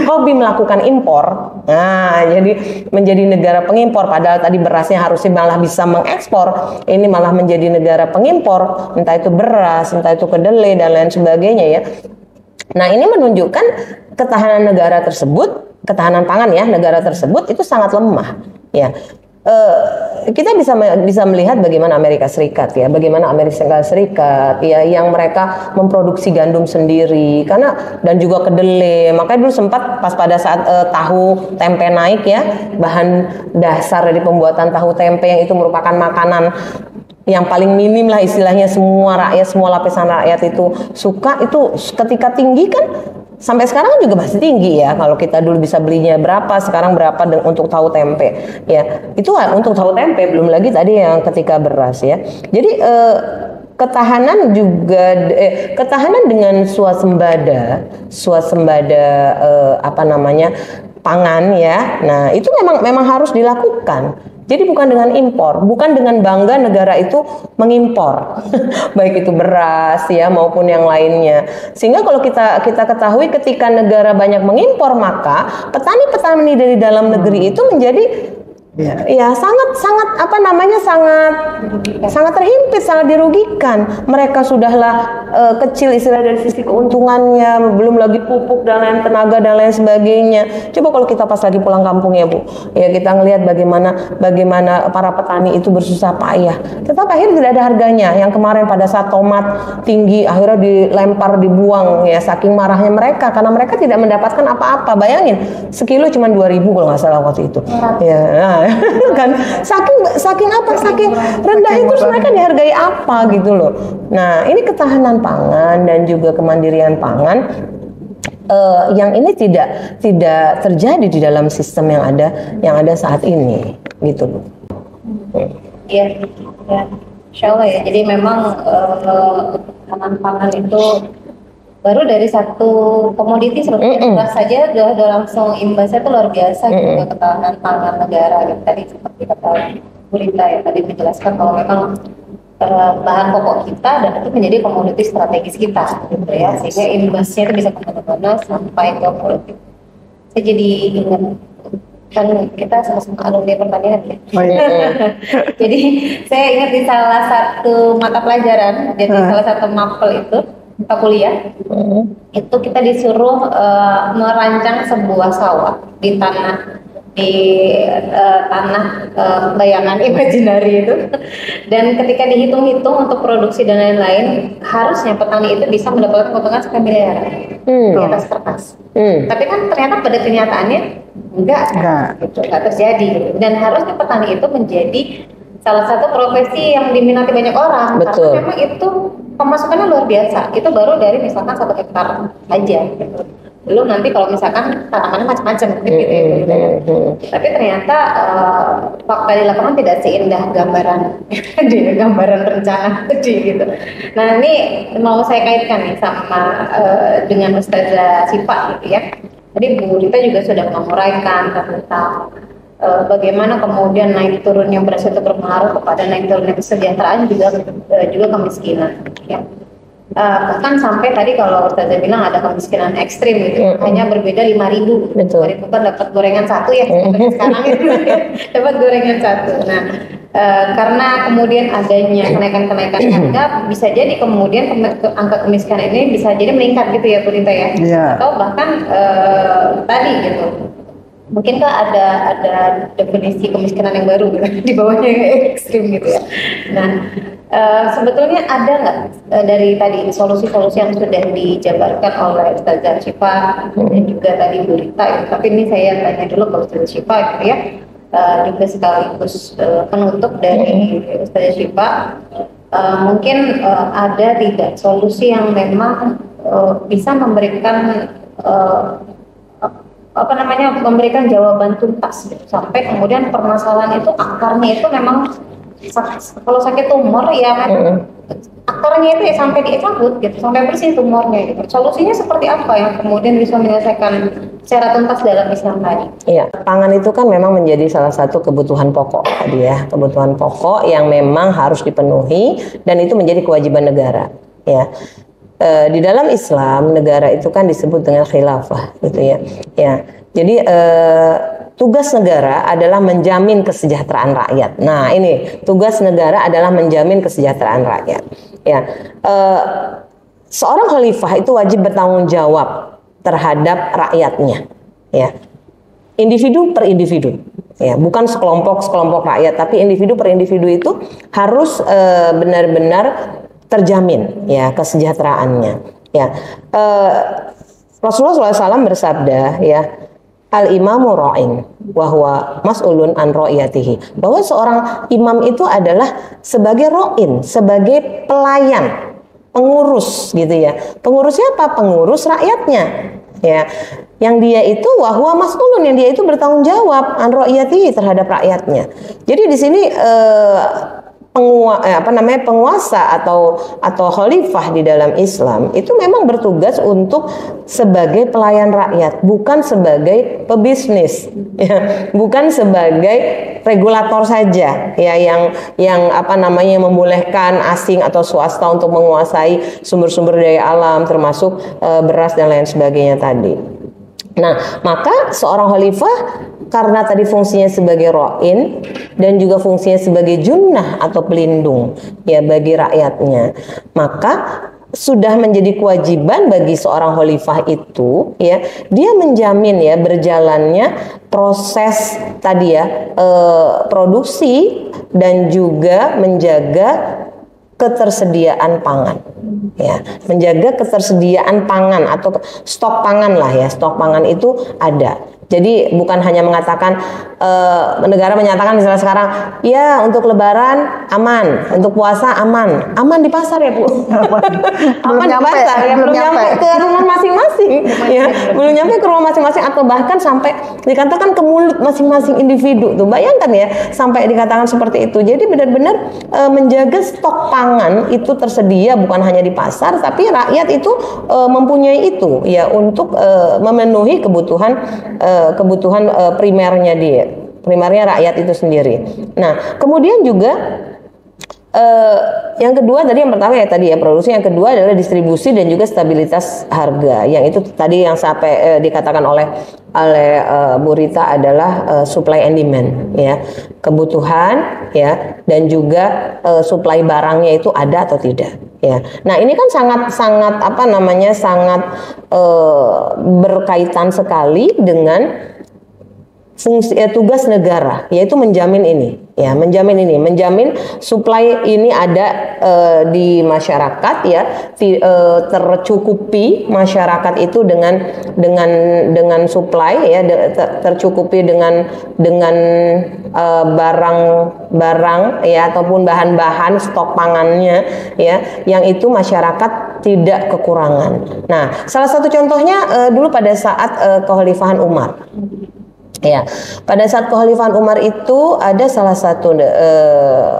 Speaker 1: hobi melakukan impor. Nah, jadi menjadi negara pengimpor, padahal tadi berasnya harusnya malah bisa mengekspor, ini malah menjadi negara pengimpor, entah itu beras, entah itu kedelai dan lain sebagainya ya. Nah, ini menunjukkan ketahanan negara tersebut, ketahanan pangan ya negara tersebut itu sangat lemah ya. Kita bisa melihat bagaimana Amerika Serikat ya, bagaimana Amerika Serikat ya yang mereka memproduksi gandum sendiri dan juga kedelai. Makanya dulu sempat pas pada saat tahu tempe naik ya, bahan dasar dari pembuatan tahu tempe yang itu merupakan makanan yang paling minim lah istilahnya, semua lapisan rakyat itu suka, itu ketika tinggi kan. Sampai sekarang juga masih tinggi ya. Kalau kita dulu bisa belinya berapa, sekarang berapa untuk tahu tempe. Ya, itu untuk tahu tempe, belum lagi tadi yang ketika beras ya. Jadi ketahanan dengan swasembada pangan ya. Nah, itu memang harus dilakukan. Jadi bukan dengan impor, bukan dengan bangga negara itu mengimpor, baik itu beras ya maupun yang lainnya. Sehingga kalau kita ketahui ketika negara banyak mengimpor, maka petani-petani dari dalam negeri itu menjadi ya sangat terhimpit, sangat dirugikan. Mereka sudahlah kecil istilah dari sisi keuntungannya, belum lagi pupuk dan lain tenaga dan lain sebagainya. Coba kalau kita pas lagi pulang kampung ya Bu, ya kita ngelihat bagaimana para petani itu bersusah payah. Tetap akhirnya tidak ada harganya. Yang kemarin pada saat tomat tinggi akhirnya dilempar, dibuang ya, saking marahnya mereka karena mereka tidak mendapatkan apa-apa. Bayangin sekilo cuma 2.000 kalau nggak salah waktu itu. Ya. Nah, kan saking rendah itu mereka dihargai apa gitu loh. Nah, ini ketahanan pangan dan juga kemandirian pangan yang ini tidak terjadi di dalam sistem yang ada saat ini gitu loh.
Speaker 3: Iya, ya, insya Allah ya. Jadi memang ketahanan pangan itu baru dari satu komoditi seperti beras saja udah langsung imbasnya itu luar biasa gitu, ketahanan pangan negara gitu. Tadi seperti kata Bu Rita ya tadi menjelaskan bahwa memang bahan pokok kita dan itu menjadi komoditi strategis kita gitu ya, sehingga imbasnya itu bisa kemana-mana sampai ke politik. Saya jadi ingat kan kita sama-sama alumni pertanian ya. Jadi saya ingat di salah satu mata pelajaran, jadi salah satu mapel itu kuliah itu kita disuruh merancang sebuah sawah di tanah bayangan imajinari itu, dan ketika dihitung-hitung untuk produksi dan lain-lain harusnya petani itu bisa mendapatkan keuntungan sekian miliar di atas kertas. Tapi kan ternyata pada kenyataannya enggak terjadi gitu. Dan harusnya petani itu menjadi salah satu profesi yang diminati banyak orang.
Speaker 1: Betul.
Speaker 3: Karena memang itu pemasukannya luar biasa. Itu baru dari misalkan 1 hektar aja gitu. Belum nanti kalau misalkan tanamannya macam-macam gitu. Tapi ternyata fakta di lapangan tidak seindah gambaran rencana tadi gitu. Nah, ini mau saya kaitkan nih sama dengan Ustazah Sipa gitu ya. Tadi Bu Rita juga sudah menguraikan tentang bagaimana kemudian naik turunnya beras itu berpengaruh kepada naik turunnya kesejahteraan juga kemiskinan. Ya. Bahkan sampai tadi kalau Ustazah bilang ada kemiskinan ekstrim gitu, hanya berbeda 5.000. 5.000 kan dapat gorengan satu ya, sekarang itu dapat gorengan satu. Nah, karena kemudian adanya kenaikan harga, bisa jadi kemudian angka kemiskinan ini bisa jadi meningkat gitu ya Bu Rita ya. Atau bahkan tadi gitu, mungkinkah ada definisi kemiskinan yang baru gitu, di bawahnya yang ekstrim gitu ya. Nah, sebetulnya ada nggak dari tadi solusi-solusi yang sudah dijabarkan oleh Ustazah Syifa dan juga tadi Bu Rita ya. Tapi ini saya tanya dulu ke Ustazah Syifa gitu ya, juga sekaligus penutup dari Ustazah Syifa. Mungkin ada tidak solusi yang memang bisa memberikan memberikan jawaban tuntas gitu, sampai kemudian permasalahan itu akarnya itu memang kalau sakit tumor ya memang akarnya itu ya sampai dicabut gitu, sampai bersih tumornya gitu. Solusinya seperti apa yang kemudian bisa menyelesaikan secara tuntas dalam Islam tadi?
Speaker 1: Iya, pangan itu kan memang menjadi salah satu kebutuhan pokok tadi ya, kebutuhan pokok yang memang harus dipenuhi dan itu menjadi kewajiban negara ya. Di dalam Islam negara itu kan disebut dengan khilafah gitu ya. Ya. Jadi tugas negara adalah menjamin kesejahteraan rakyat. Nah, ini tugas negara adalah menjamin kesejahteraan rakyat. Ya. Seorang khalifah itu wajib bertanggung jawab terhadap rakyatnya. Ya. Individu per individu. Ya, bukan sekelompok rakyat, tapi individu per individu itu harus benar-benar terjamin ya kesejahteraannya ya. Rasulullah SAW bersabda ya, al imamu ra'in wa huwa mas'ulun an ra'iyatihi, bahwa seorang imam itu adalah sebagai ra'in, sebagai pelayan, pengurus gitu ya. Pengurusnya apa? Pengurus rakyatnya ya, yang dia itu wahwa mas'ulun, yang dia itu bertanggung jawab an ra'iyatihi, terhadap rakyatnya. Jadi di sini penguasa atau khalifah di dalam Islam itu memang bertugas untuk sebagai pelayan rakyat, bukan sebagai pebisnis ya, bukan sebagai regulator saja ya, yang membolehkan asing atau swasta untuk menguasai sumber-sumber daya alam termasuk beras dan lain sebagainya tadi. Nah, maka seorang khalifah karena tadi fungsinya sebagai ra'in dan juga fungsinya sebagai junnah atau pelindung ya bagi rakyatnya, maka sudah menjadi kewajiban bagi seorang khalifah itu ya, dia menjamin ya berjalannya proses tadi ya produksi dan juga menjaga ketersediaan pangan ya, menjaga ketersediaan pangan atau stok pangan lah ya, stok pangan itu ada. Jadi bukan hanya mengatakan negara menyatakan misalnya sekarang ya untuk Lebaran aman, untuk puasa aman di pasar ya Bu, aman di pasar ya, belum nyampe ke rumah masing-masing ya, belum nyampe ke rumah masing-masing atau bahkan sampai dikatakan ke mulut masing-masing individu tuh, bayangkan ya sampai dikatakan seperti itu. Jadi benar-benar menjaga stok pangan itu tersedia bukan hanya di pasar, tapi rakyat itu mempunyai itu ya untuk memenuhi kebutuhan primernya rakyat itu sendiri. Nah, kemudian juga yang kedua tadi, yang pertama ya tadi ya produksi, yang kedua adalah distribusi dan juga stabilitas harga. Yang itu tadi yang sampai dikatakan oleh Bu Rita adalah supply and demand ya, kebutuhan ya, dan juga supply barangnya itu ada atau tidak ya. Nah, ini kan sangat berkaitan sekali dengan fungsi tugas negara, yaitu menjamin menjamin supply ini ada di masyarakat ya, tercukupi masyarakat itu dengan supply ya, tercukupi dengan barang ya ataupun bahan-bahan stok pangannya ya, yang itu masyarakat tidak kekurangan. Nah, salah satu contohnya dulu pada saat kekhalifahan Umar. Ya, pada saat kekhalifahan Umar itu ada salah satu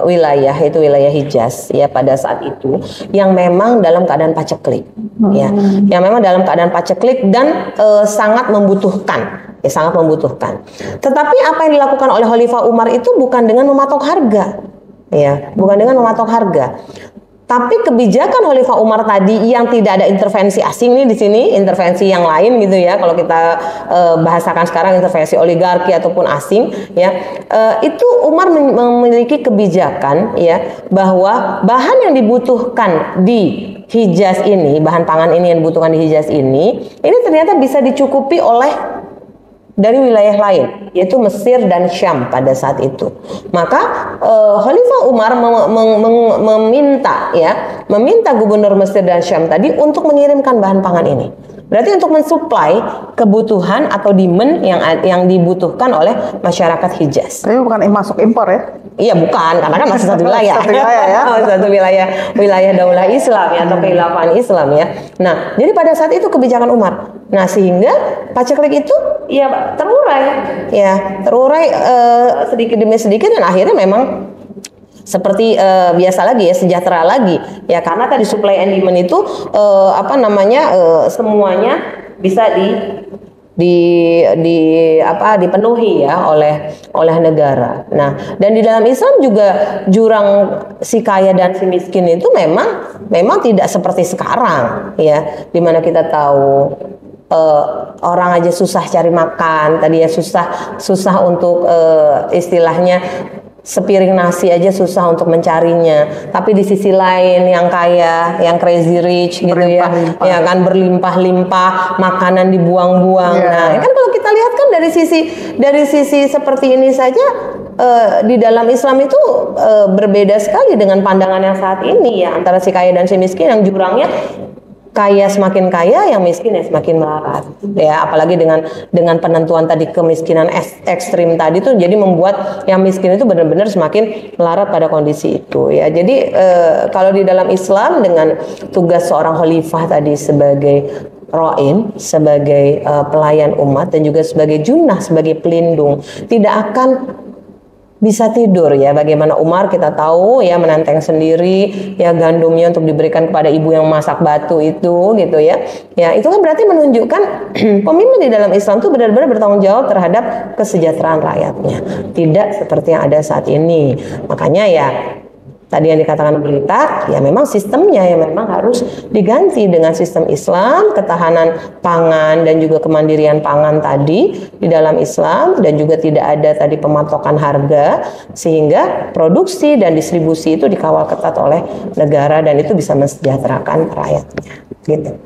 Speaker 1: wilayah, itu wilayah Hijaz ya, pada saat itu yang memang dalam keadaan paceklik ya, yang memang dalam keadaan paceklik dan sangat membutuhkan ya sangat membutuhkan. Tetapi apa yang dilakukan oleh Khalifah Umar itu bukan dengan mematok harga, ya, bukan dengan mematok harga. Tapi kebijakan Khalifah Umar tadi yang tidak ada intervensi asing nih di sini, intervensi yang lain gitu ya. Kalau kita bahasakan sekarang intervensi oligarki ataupun asing, ya, itu Umar memiliki kebijakan ya bahwa bahan yang dibutuhkan di Hijaz ini, bahan pangan ini yang dibutuhkan di Hijaz ini ternyata bisa dicukupi oleh dari wilayah lain, yaitu Mesir dan Syam pada saat itu. Maka Khalifah Umar meminta gubernur Mesir dan Syam tadi untuk mengirimkan bahan pangan ini. Berarti untuk mensuplai kebutuhan atau demand yang dibutuhkan oleh masyarakat Hijaz.
Speaker 2: Tapi bukan masuk impor ya?
Speaker 1: Iya, bukan, karena kan masih satu wilayah.
Speaker 2: Satu wilayah ya.
Speaker 1: Satu wilayah daulah Islam ya, atau kekhilafan Islam ya. Nah, jadi pada saat itu kebijakan Umar. Nah, sehingga paceklik itu ya terurai sedikit demi sedikit, dan akhirnya memang seperti biasa lagi ya, sejahtera lagi ya, karena tadi supply and demand itu semuanya bisa dipenuhi ya oleh negara. Nah, dan di dalam Islam juga jurang si kaya dan si miskin itu memang tidak seperti sekarang ya, dimana kita tahu orang aja susah cari makan tadi ya, susah untuk istilahnya sepiring nasi aja susah untuk mencarinya. Tapi di sisi lain yang kaya, yang crazy rich gitu ya kan berlimpah-limpah, makanan dibuang-buang. Nah, kan kalau kita lihat kan dari sisi seperti ini saja, di dalam Islam itu berbeda sekali dengan pandangan yang saat ini ya, antara si kaya dan si miskin, yang jurangnya kaya semakin kaya, yang miskin ya semakin melarat ya, apalagi dengan penentuan tadi kemiskinan ekstrim tadi tuh jadi membuat yang miskin itu benar-benar semakin melarat pada kondisi itu ya. Jadi kalau di dalam Islam dengan tugas seorang khalifah tadi sebagai ro'in, sebagai pelayan umat, dan juga sebagai junah, sebagai pelindung, tidak akan bisa tidur ya. Bagaimana Umar kita tahu ya, menenteng sendiri ya gandumnya untuk diberikan kepada ibu yang masak batu itu gitu ya. Ya, itu kan berarti menunjukkan pemimpin di dalam Islam itu benar-benar bertanggung jawab terhadap kesejahteraan rakyatnya. Tidak seperti yang ada saat ini. Makanya ya tadi yang dikatakan berita, ya memang sistemnya yang memang harus diganti dengan sistem Islam, ketahanan pangan dan juga kemandirian pangan tadi di dalam Islam, dan juga tidak ada tadi pematokan harga, sehingga produksi dan distribusi itu dikawal ketat oleh negara, dan itu bisa mensejahterakan rakyatnya. Gitu.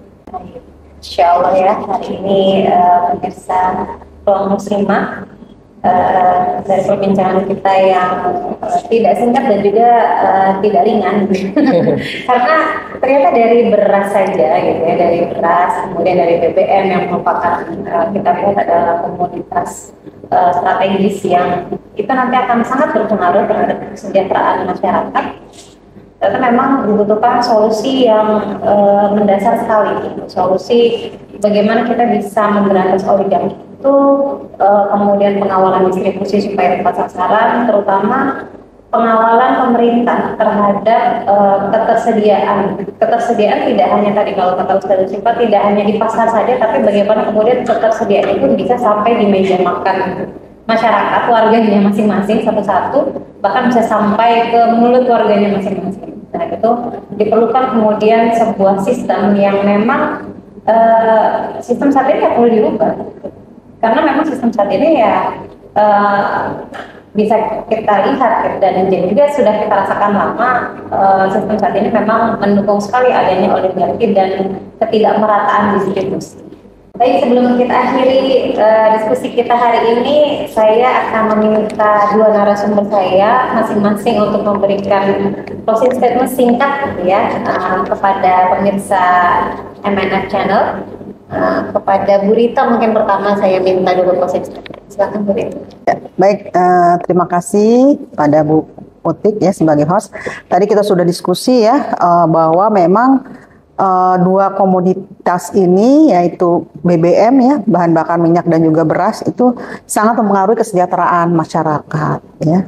Speaker 3: Insya Allah ya, hari ini pemirsa Ruang Muslimah, dari perbincangan kita yang tidak singkat dan juga tidak ringan karena ternyata dari beras saja gitu ya, dari beras, kemudian dari BBM yang merupakan kita lihat adalah komoditas strategis yang itu nanti akan sangat berpengaruh terhadap kesejahteraan masyarakat. Ternyata memang dibutuhkan solusi yang mendasar sekali, solusi bagaimana kita bisa memberantas oligarki itu, kemudian pengawalan distribusi supaya tepat sasaran, terutama pengawalan pemerintah terhadap ketersediaan tidak hanya tadi kalau kata Ustaz Syifa tidak hanya di pasar saja, tapi bagaimana kemudian ketersediaan itu bisa sampai di meja makan masyarakat, warganya masing-masing satu-satu, bahkan bisa sampai ke mulut warganya masing-masing. Nah, itu diperlukan kemudian sebuah sistem yang memang sistem saat ini perlu dirubah. Karena memang sistem saat ini ya bisa kita lihat dan juga sudah kita rasakan lama, sistem saat ini memang mendukung sekali adanya oligarki dan ketidakmerataan distribusi. Baik, sebelum kita akhiri diskusi kita hari ini, saya akan meminta dua narasumber saya masing-masing untuk memberikan closing statement singkat ya kepada pemirsa MNF Channel. Kepada Bu Rita mungkin pertama saya minta dulu closing statement. Silakan Bu Rita.
Speaker 2: Ya, baik, terima kasih pada Bu Utik ya sebagai host. Tadi kita sudah diskusi ya bahwa memang dua komoditas ini yaitu BBM ya, bahan bakar minyak dan juga beras itu sangat mempengaruhi kesejahteraan masyarakat ya.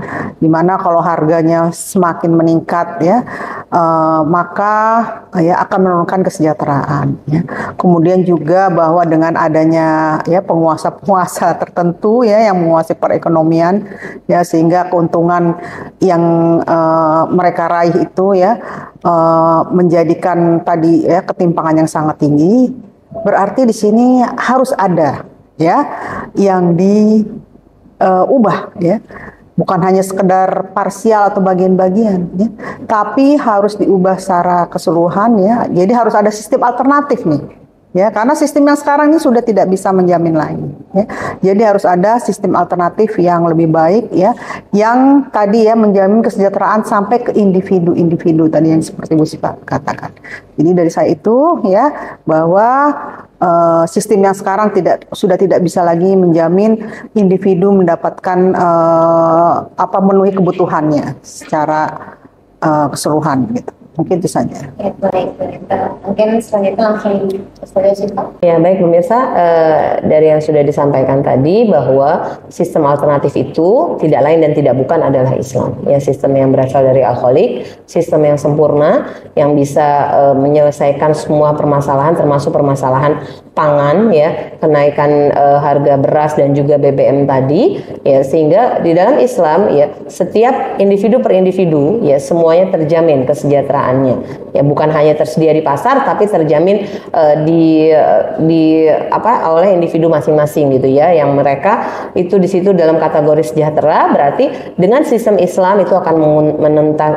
Speaker 2: Dimana kalau harganya semakin meningkat ya, maka ya akan menurunkan kesejahteraan. Ya. Kemudian juga bahwa dengan adanya ya penguasa-penguasa tertentu ya yang menguasai perekonomian ya sehingga keuntungan yang mereka raih itu ya menjadikan tadi ya ketimpangan yang sangat tinggi. Berarti di sini harus ada ya yang diubah ya. Bukan hanya sekedar parsial atau bagian-bagian, ya, tapi harus diubah secara keseluruhan, ya. Jadi harus ada sistem alternatif nih, ya, karena sistem yang sekarang ini sudah tidak bisa menjamin lagi. Ya. Jadi harus ada sistem alternatif yang lebih baik, ya, yang tadi ya menjamin kesejahteraan sampai ke individu-individu tadi yang seperti Bu Sipa katakan. Jadi dari saya itu, ya, bahwa sistem yang sekarang sudah tidak bisa lagi menjamin individu mendapatkan memenuhi kebutuhannya secara keseluruhan gitu. Mungkin itu saja.
Speaker 3: Ya, baik. Mungkin selanjutnya langsung ke Sipa.
Speaker 1: Ya, baik pemirsa, dari yang sudah disampaikan tadi bahwa sistem alternatif itu tidak lain dan tidak bukan adalah Islam. Ya, sistem yang berasal dari Al-Khaliq, sistem yang sempurna yang bisa menyelesaikan semua permasalahan termasuk permasalahan pangan ya, kenaikan harga beras dan juga BBM tadi ya, sehingga di dalam Islam ya setiap individu per individu ya semuanya terjamin kesejahteraannya. Ya bukan hanya tersedia di pasar tapi terjamin oleh individu masing-masing gitu ya, yang mereka itu di situ dalam kategori sejahtera. Berarti dengan sistem Islam itu akan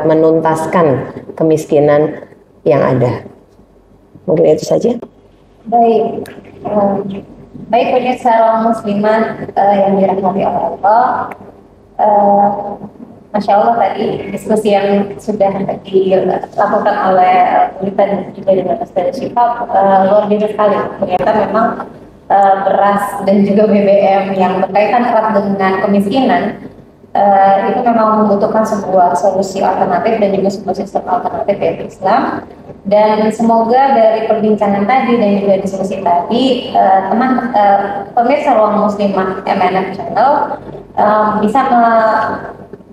Speaker 1: menuntaskan kemiskinan yang ada. Mungkin itu saja.
Speaker 3: Baik, pemirsa muslimat yang dirahmati oleh Allah. Masya Allah tadi diskusi yang sudah dilakukan oleh Bulita dan juga dengan Ustaz Sipa luar biasa sekali. Ternyata memang beras dan juga BBM yang berkaitan erat dengan kemiskinan itu memang membutuhkan sebuah solusi alternatif dan juga sebuah sistem alternatif yaitu Islam. Dan semoga dari perbincangan tadi dan juga diskusi tadi pemirsa Ruang Muslimah MNF Channel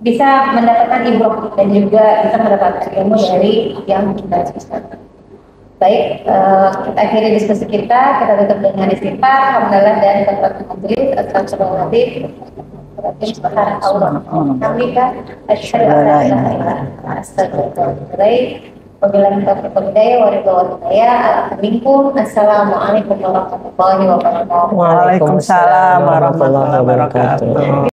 Speaker 3: bisa mendapatkan ibrah dan juga bisa mendapatkan ilmu dari yang kita diskusikan. Baik, kita akhiri diskusi kita tutup dengan istighfar, alhamdulillah dan kafaratul majelis. Assalamualaikum warahmatullahi wabarakatuh. Hamdika asyhadu an la ilaha illa anta astaghfiruka wa atubu ilaik. Wabillahi taufiq wal hidayah wa ridha wal hidayah. Assalamualaikum warahmatullahi wabarakatuh.
Speaker 2: Waalaikumsalam warahmatullahi wabarakatuh.